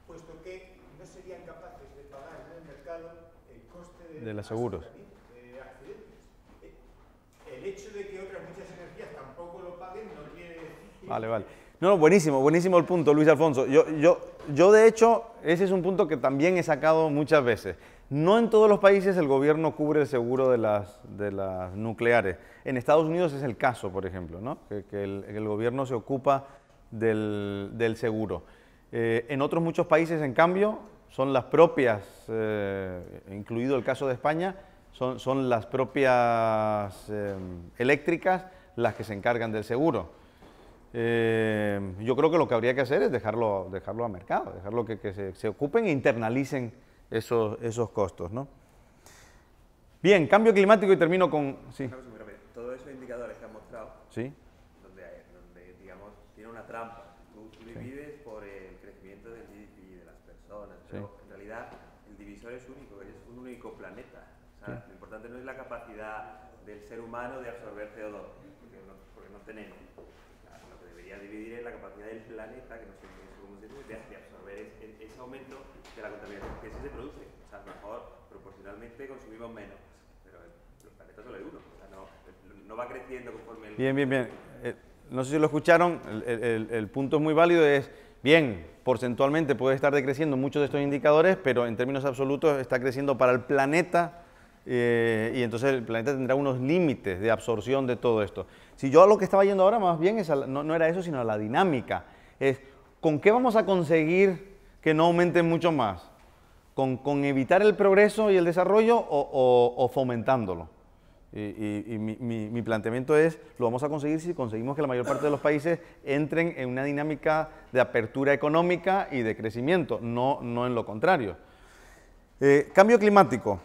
puesto que no serían capaces de pagar en el mercado el coste de los seguros. De accidentes. El hecho de que otras muchas energías tampoco lo paguen no quiere decir... Vale. No, buenísimo el punto, Luis Alfonso. Yo de hecho, ese es un punto que también he sacado muchas veces. No en todos los países el gobierno cubre el seguro de las nucleares. En Estados Unidos es el caso, por ejemplo, ¿no? que el gobierno se ocupa del seguro. En otros muchos países, en cambio, son las propias, incluido el caso de España, son las propias eléctricas las que se encargan del seguro. Yo creo que lo que habría que hacer es dejarlo a mercado, dejarlo que se ocupen e internalicen esos costos, ¿no? Bien, cambio climático y termino con... Sí. Todos esos indicadores que han mostrado, ¿sí? donde digamos, tiene una trampa. Tú divides por el crecimiento del GDP de las personas, pero en realidad el divisor es único, es un único planeta. O sea, lo importante no es la capacidad del ser humano de absorber CO2, porque no tenemos. Lo que debería dividir es la capacidad del planeta, que no sé cómo se dice, de absorber ese aumento de la contaminación que sí se produce. O sea, a lo mejor proporcionalmente consumimos menos, pero el planeta solo hay uno. O sea, no va creciendo conforme el... Bien. No sé si lo escucharon, el punto es muy válido, bien, porcentualmente puede estar decreciendo muchos de estos indicadores, pero en términos absolutos está creciendo para el planeta y entonces el planeta tendrá unos límites de absorción de todo esto. Si yo a lo que estaba yendo ahora más bien no era eso, sino a la dinámica. Es, ¿con qué vamos a conseguir que no aumenten mucho más? ¿Con evitar el progreso y el desarrollo o fomentándolo? Y mi planteamiento es, lo vamos a conseguir si conseguimos que la mayor parte de los países entren en una dinámica de apertura económica y de crecimiento, no en lo contrario. Cambio climático.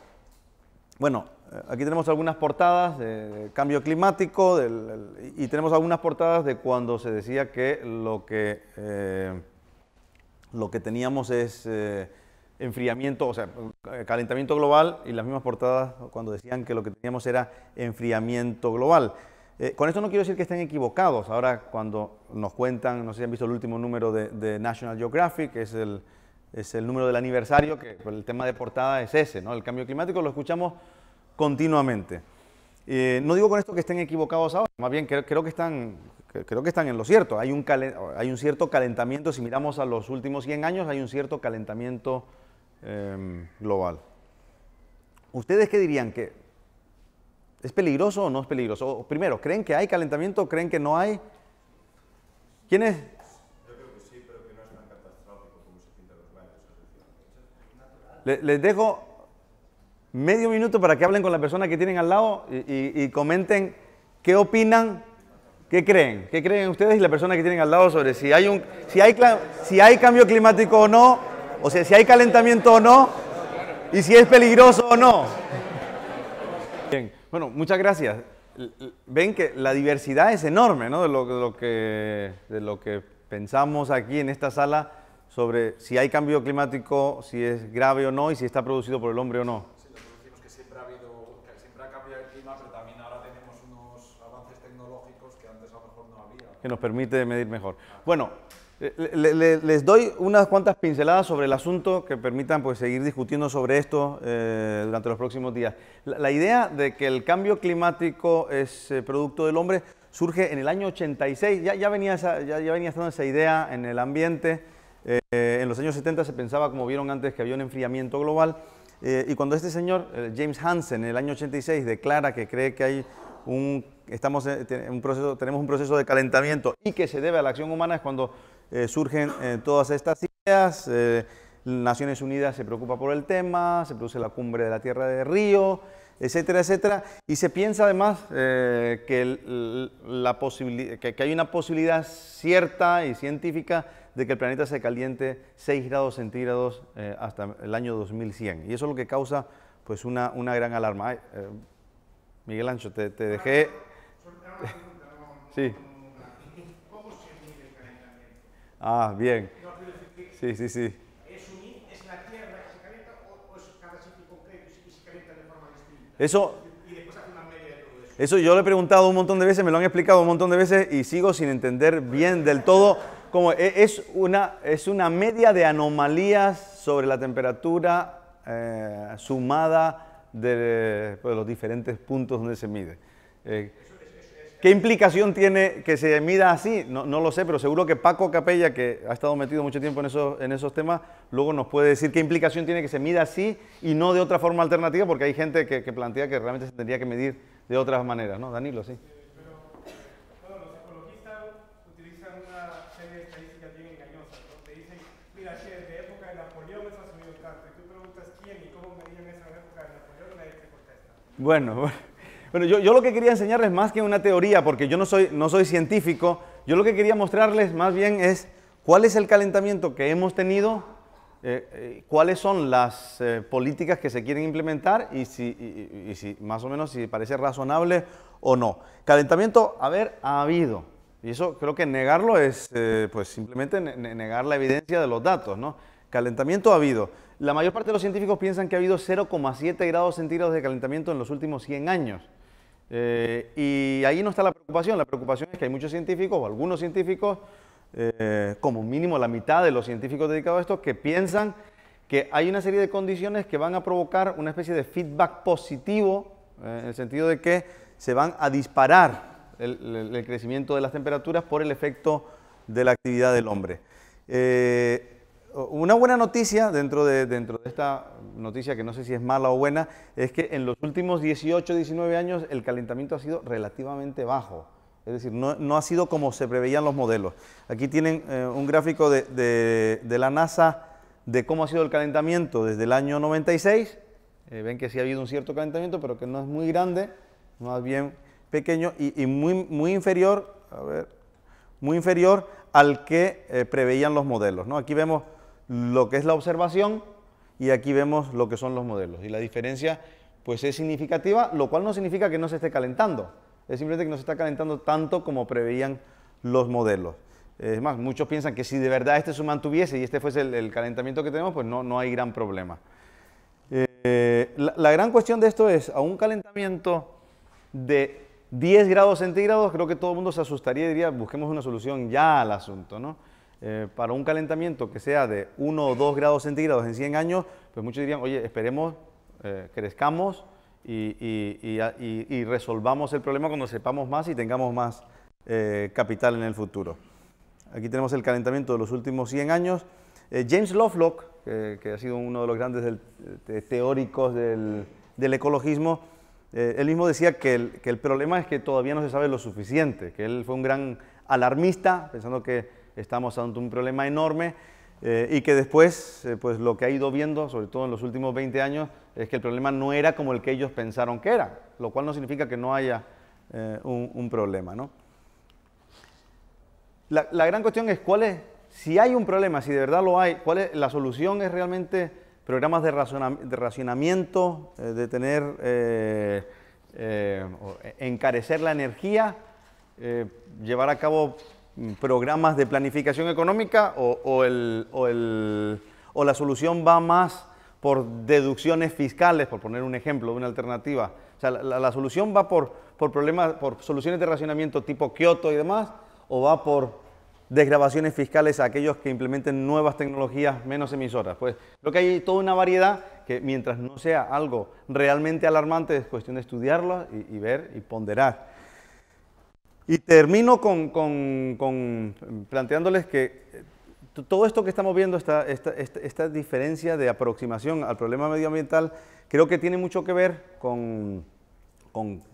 Bueno, aquí tenemos algunas portadas de cambio climático y tenemos algunas portadas de cuando se decía que lo que teníamos es enfriamiento, o sea, calentamiento global, y las mismas portadas cuando decían que lo que teníamos era enfriamiento global. Con esto no quiero decir que estén equivocados. Ahora cuando nos cuentan, no sé si han visto el último número de National Geographic, que es el número del aniversario, que el tema de portada es ese, ¿no? El cambio climático lo escuchamos continuamente. No digo con esto que estén equivocados ahora, más bien creo que están en lo cierto. Hay un cierto calentamiento, si miramos a los últimos 100 años, hay un cierto calentamiento global. ¿Ustedes qué dirían? ¿Que es peligroso o no es peligroso? Primero, ¿creen que hay calentamiento? ¿Creen que no hay? ¿Quién es? Yo creo que sí, pero que no es tan catastrófico como se pinta en los medios. Les dejo medio minuto para que hablen con la persona que tienen al lado y comenten qué opinan, qué creen ustedes y la persona que tienen al lado sobre si hay cambio climático o no, o sea, si hay calentamiento o no, y si es peligroso o no. Bien, bueno, muchas gracias. Ven que la diversidad es enorme, ¿no? de lo que pensamos aquí en esta sala sobre si hay cambio climático, si es grave o no y si está producido por el hombre o no. Siempre ha cambiado el clima, pero también ahora tenemos unos avances tecnológicos que antes a lo mejor no había. Que nos permite medir mejor. Bueno, les doy unas cuantas pinceladas sobre el asunto que permitan pues, seguir discutiendo sobre esto durante los próximos días. La idea de que el cambio climático es producto del hombre surge en el año 86. Ya venía estando esa idea en el ambiente. En los años 70 se pensaba, como vieron antes, que había un enfriamiento global. Y cuando este señor, James Hansen, en el año 86 declara que cree que hay tenemos un proceso de calentamiento y que se debe a la acción humana, es cuando surgen todas estas ideas. Naciones Unidas se preocupa por el tema, se produce la cumbre de la Tierra de Río, etcétera, etcétera, y se piensa además que hay una posibilidad cierta y científica de que el planeta se caliente 6 grados centígrados hasta el año 2100, y eso es lo que causa pues una gran alarma. Miguel Ancho, te dejé... Sí. ¿Cómo se mide el calentamiento? Ah, bien. No, quiero decir Sí. que ¿es la Tierra que se calienta o es cada sitio concreto y se calienta de forma distinta? Y después hace una media de todo eso. Eso yo lo he preguntado un montón de veces, me lo han explicado un montón de veces y sigo sin entender bien del todo cómo es una media de anomalías sobre la temperatura sumada de los diferentes puntos donde se mide. ¿Qué implicación tiene que se mida así? No lo sé, pero seguro que Paco Capella, que ha estado metido mucho tiempo en esos temas, luego nos puede decir qué implicación tiene que se mida así y no de otra forma alternativa, porque hay gente que plantea que realmente se tendría que medir de otras maneras, ¿no? Danilo, sí. Pero los ecologistas utilizan una serie de estadísticas bien engañosas, ¿no? Te dicen, mira, que desde época de Napoleón eso ha subido tanto, y tú preguntas quién y cómo medían eso en época de Napoleón, nadie te contesta. Bueno, yo lo que quería enseñarles más que una teoría, porque yo no soy científico, yo lo que quería mostrarles más bien es cuál es el calentamiento que hemos tenido, cuáles son las políticas que se quieren implementar y si más o menos si parece razonable o no. Calentamiento, ha habido, y eso creo que negarlo es pues simplemente negar la evidencia de los datos, ¿no? Calentamiento ha habido. La mayor parte de los científicos piensan que ha habido 0,7 grados centígrados de calentamiento en los últimos 100 años. Y ahí no está la preocupación es que hay muchos científicos, o algunos científicos, como mínimo la mitad de los científicos dedicados a esto, que piensan que hay una serie de condiciones que van a provocar una especie de feedback positivo, en el sentido de que se van a disparar el crecimiento de las temperaturas por el efecto de la actividad del hombre. Una buena noticia dentro de esta noticia, que no sé si es mala o buena, es que en los últimos 18, 19 años el calentamiento ha sido relativamente bajo. Es decir, no ha sido como se preveían los modelos. Aquí tienen un gráfico de la NASA de cómo ha sido el calentamiento desde el año 96. Ven que sí ha habido un cierto calentamiento, pero que no es muy grande, más bien pequeño y muy inferior, muy inferior al que preveían los modelos, ¿no? Aquí vemos lo que es la observación y aquí vemos lo que son los modelos. Y la diferencia pues es significativa, lo cual no significa que no se esté calentando. Es simplemente que no se está calentando tanto como preveían los modelos. Es más, muchos piensan que si de verdad este se mantuviese y este fuese el calentamiento que tenemos, pues no hay gran problema. La gran cuestión de esto es, a un calentamiento de 10 grados centígrados, creo que todo el mundo se asustaría y diría, busquemos una solución ya al asunto, ¿no? Para un calentamiento que sea de 1 o 2 grados centígrados en 100 años, pues muchos dirían, oye, esperemos, crezcamos y resolvamos el problema cuando sepamos más y tengamos más capital en el futuro. Aquí tenemos el calentamiento de los últimos 100 años. James Lovelock, que ha sido uno de los grandes teóricos del ecologismo, él mismo decía que el problema es que todavía no se sabe lo suficiente, que él fue un gran alarmista, pensando que estamos ante un problema enorme, y que después, pues lo que ha ido viendo, sobre todo en los últimos 20 años, es que el problema no era como el que ellos pensaron que era, lo cual no significa que no haya un problema, ¿no? La gran cuestión es si hay un problema, si de verdad lo hay, la solución es realmente programas de racionamiento, de tener, encarecer la energía, llevar a cabo programas de planificación económica o la solución va más por deducciones fiscales, por poner un ejemplo de una alternativa. O sea, la solución va por problemas, por soluciones de racionamiento tipo Kioto y demás, o va por desgravaciones fiscales a aquellos que implementen nuevas tecnologías menos emisoras. Pues creo que hay toda una variedad que mientras no sea algo realmente alarmante es cuestión de estudiarlo y ver y ponderar. Y termino planteándoles que todo esto que estamos viendo, esta diferencia de aproximación al problema medioambiental, creo que tiene mucho que ver con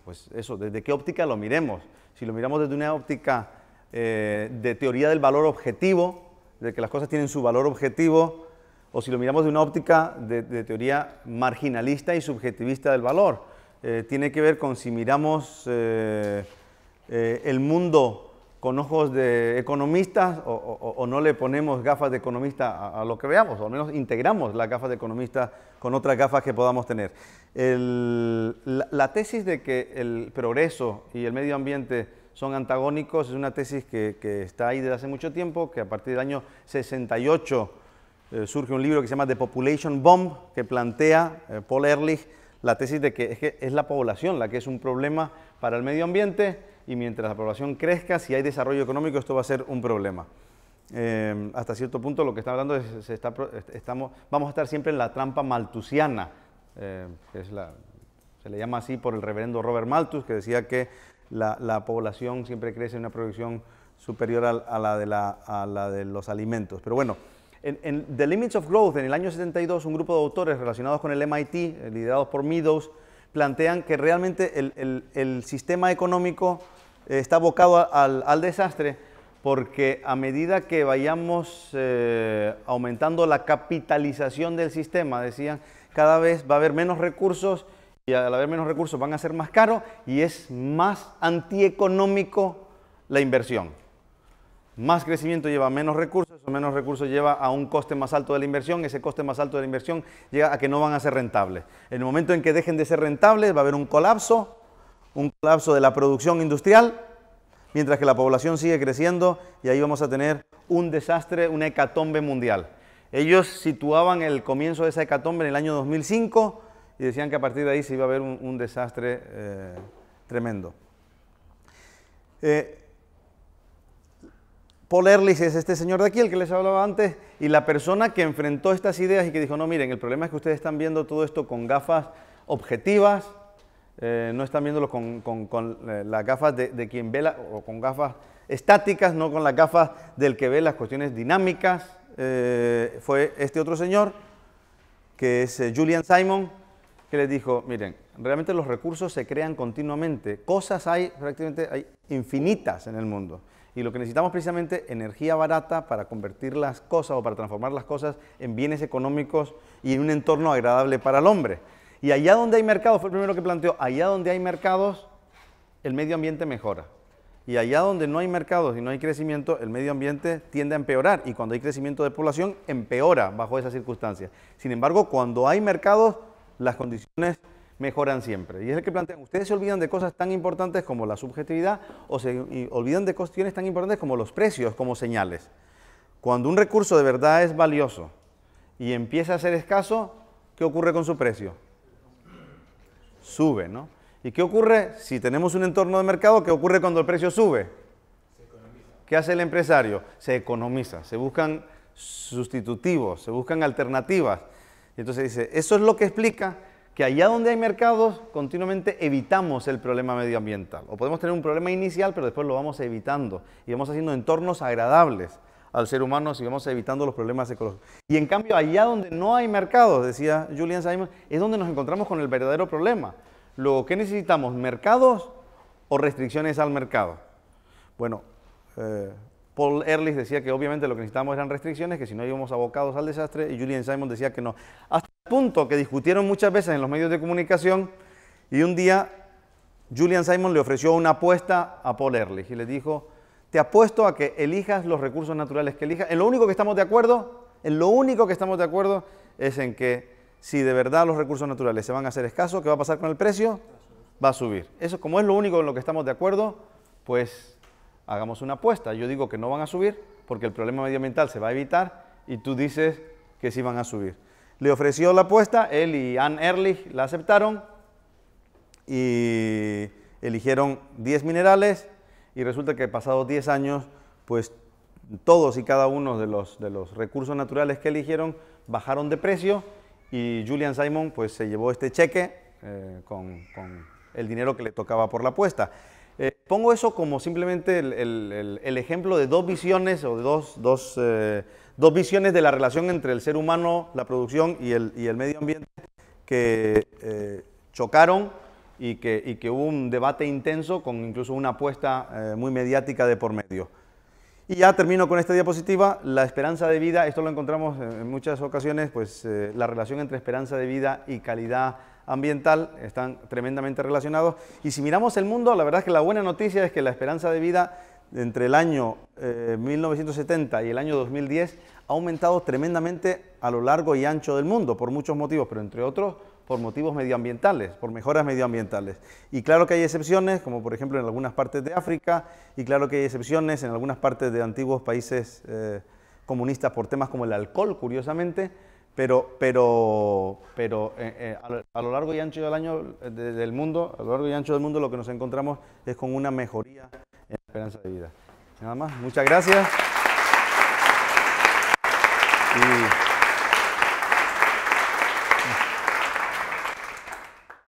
pues eso, desde qué óptica lo miremos. Si lo miramos desde una óptica de teoría del valor objetivo, de que las cosas tienen su valor objetivo, o si lo miramos de una óptica de teoría marginalista y subjetivista del valor. Tiene que ver con si miramos el mundo con ojos de economistas o no le ponemos gafas de economista a lo que veamos, o al menos integramos las gafas de economista con otras gafas que podamos tener. La tesis de que el progreso y el medio ambiente son antagónicos es una tesis que está ahí desde hace mucho tiempo, que a partir del año 68 surge un libro que se llama The Population Bomb, que plantea Paul Ehrlich la tesis de que es la población la que es un problema para el medio ambiente, y mientras la población crezca, si hay desarrollo económico, esto va a ser un problema. Hasta cierto punto lo que está hablando es vamos a estar siempre en la trampa malthusiana, que se le llama así por el reverendo Robert Malthus, que decía que la población siempre crece en una producción superior a la de los alimentos. Pero bueno, en The Limits of Growth, en el año 72, un grupo de autores relacionados con el MIT, liderados por Meadows, plantean que realmente el sistema económico está abocado al desastre, porque a medida que vayamos aumentando la capitalización del sistema, decían, cada vez va a haber menos recursos, y al haber menos recursos van a ser más caros, y es más antieconómico la inversión. Más crecimiento lleva menos recursos, o menos recursos lleva a un coste más alto de la inversión, ese coste más alto de la inversión llega a que no van a ser rentables. En el momento en que dejen de ser rentables va a haber un colapso de la producción industrial, mientras que la población sigue creciendo, y ahí vamos a tener un desastre, una hecatombe mundial. Ellos situaban el comienzo de esa hecatombe en el año 2005 y decían que a partir de ahí se iba a haber un desastre tremendo. Paul Ehrlich es este señor de aquí, el que les hablaba antes, y la persona que enfrentó estas ideas y que dijo, no, miren, el problema es que ustedes están viendo todo esto con gafas objetivas, no están viéndolo con las gafas de quien ve, o con gafas estáticas, no con las gafas del que ve las cuestiones dinámicas. Fue este otro señor, que es Julian Simon, que les dijo, miren, realmente los recursos se crean continuamente, cosas prácticamente hay infinitas en el mundo. Y lo que necesitamos precisamente energía barata para convertir las cosas o para transformar las cosas en bienes económicos y en un entorno agradable para el hombre. Y allá donde hay mercados, fue el primero que planteó, allá donde hay mercados, el medio ambiente mejora. Y allá donde no hay mercados y no hay crecimiento, el medio ambiente tiende a empeorar. Y cuando hay crecimiento de población, empeora bajo esas circunstancias. Sin embargo, cuando hay mercados, las condiciones mejoran siempre. Y es el que plantean, ustedes se olvidan de cosas tan importantes como la subjetividad o se olvidan de cuestiones tan importantes como los precios como señales. Cuando un recurso de verdad es valioso y empieza a ser escaso, ¿qué ocurre con su precio? Sube, ¿no? ¿Y qué ocurre si tenemos un entorno de mercado? ¿Qué ocurre cuando el precio sube? ¿Qué hace el empresario? Se economiza, se buscan sustitutivos, se buscan alternativas. Y entonces dice, eso es lo que explica que allá donde hay mercados, continuamente evitamos el problema medioambiental. O podemos tener un problema inicial, pero después lo vamos evitando. Y vamos haciendo entornos agradables al ser humano si vamos evitando los problemas ecológicos. Y en cambio, allá donde no hay mercados, decía Julian Simon, es donde nos encontramos con el verdadero problema. Luego, ¿qué necesitamos? ¿Mercados o restricciones al mercado? Bueno, Paul Ehrlich decía que obviamente lo que necesitábamos eran restricciones, que si no íbamos abocados al desastre, y Julian Simon decía que no. Hasta el punto que discutieron muchas veces en los medios de comunicación, y un día Julian Simon le ofreció una apuesta a Paul Ehrlich y le dijo: te apuesto a que elijas los recursos naturales que elijas. En lo único que estamos de acuerdo, es en que si de verdad los recursos naturales se van a hacer escasos, ¿qué va a pasar con el precio? Va a subir. Eso, como es lo único en lo que estamos de acuerdo, pues hagamos una apuesta. Yo digo que no van a subir porque el problema medioambiental se va a evitar y tú dices que sí van a subir. Le ofreció la apuesta, él y Anne Ehrlich la aceptaron y eligieron 10 minerales y resulta que pasados 10 años, pues todos y cada uno de los recursos naturales que eligieron bajaron de precio y Julian Simon pues se llevó este cheque con el dinero que le tocaba por la apuesta. Pongo eso como simplemente el ejemplo de dos visiones o de dos visiones de la relación entre el ser humano, la producción y el medio ambiente que chocaron y que hubo un debate intenso con incluso una apuesta muy mediática de por medio. Y ya termino con esta diapositiva. La esperanza de vida, esto lo encontramos en muchas ocasiones, pues la relación entre esperanza de vida y calidad ambiental están tremendamente relacionados. Y si miramos el mundo, la verdad es que la buena noticia es que la esperanza de vida entre el año 1970 y el año 2010 ha aumentado tremendamente a lo largo y ancho del mundo, por muchos motivos, pero entre otros por motivos medioambientales, por mejoras medioambientales. Y claro que hay excepciones, como por ejemplo en algunas partes de África, y claro que hay excepciones en algunas partes de antiguos países comunistas por temas como el alcohol, curiosamente, pero a lo largo y ancho del mundo, lo que nos encontramos es con una mejoría en la esperanza de vida. Nada más, muchas gracias.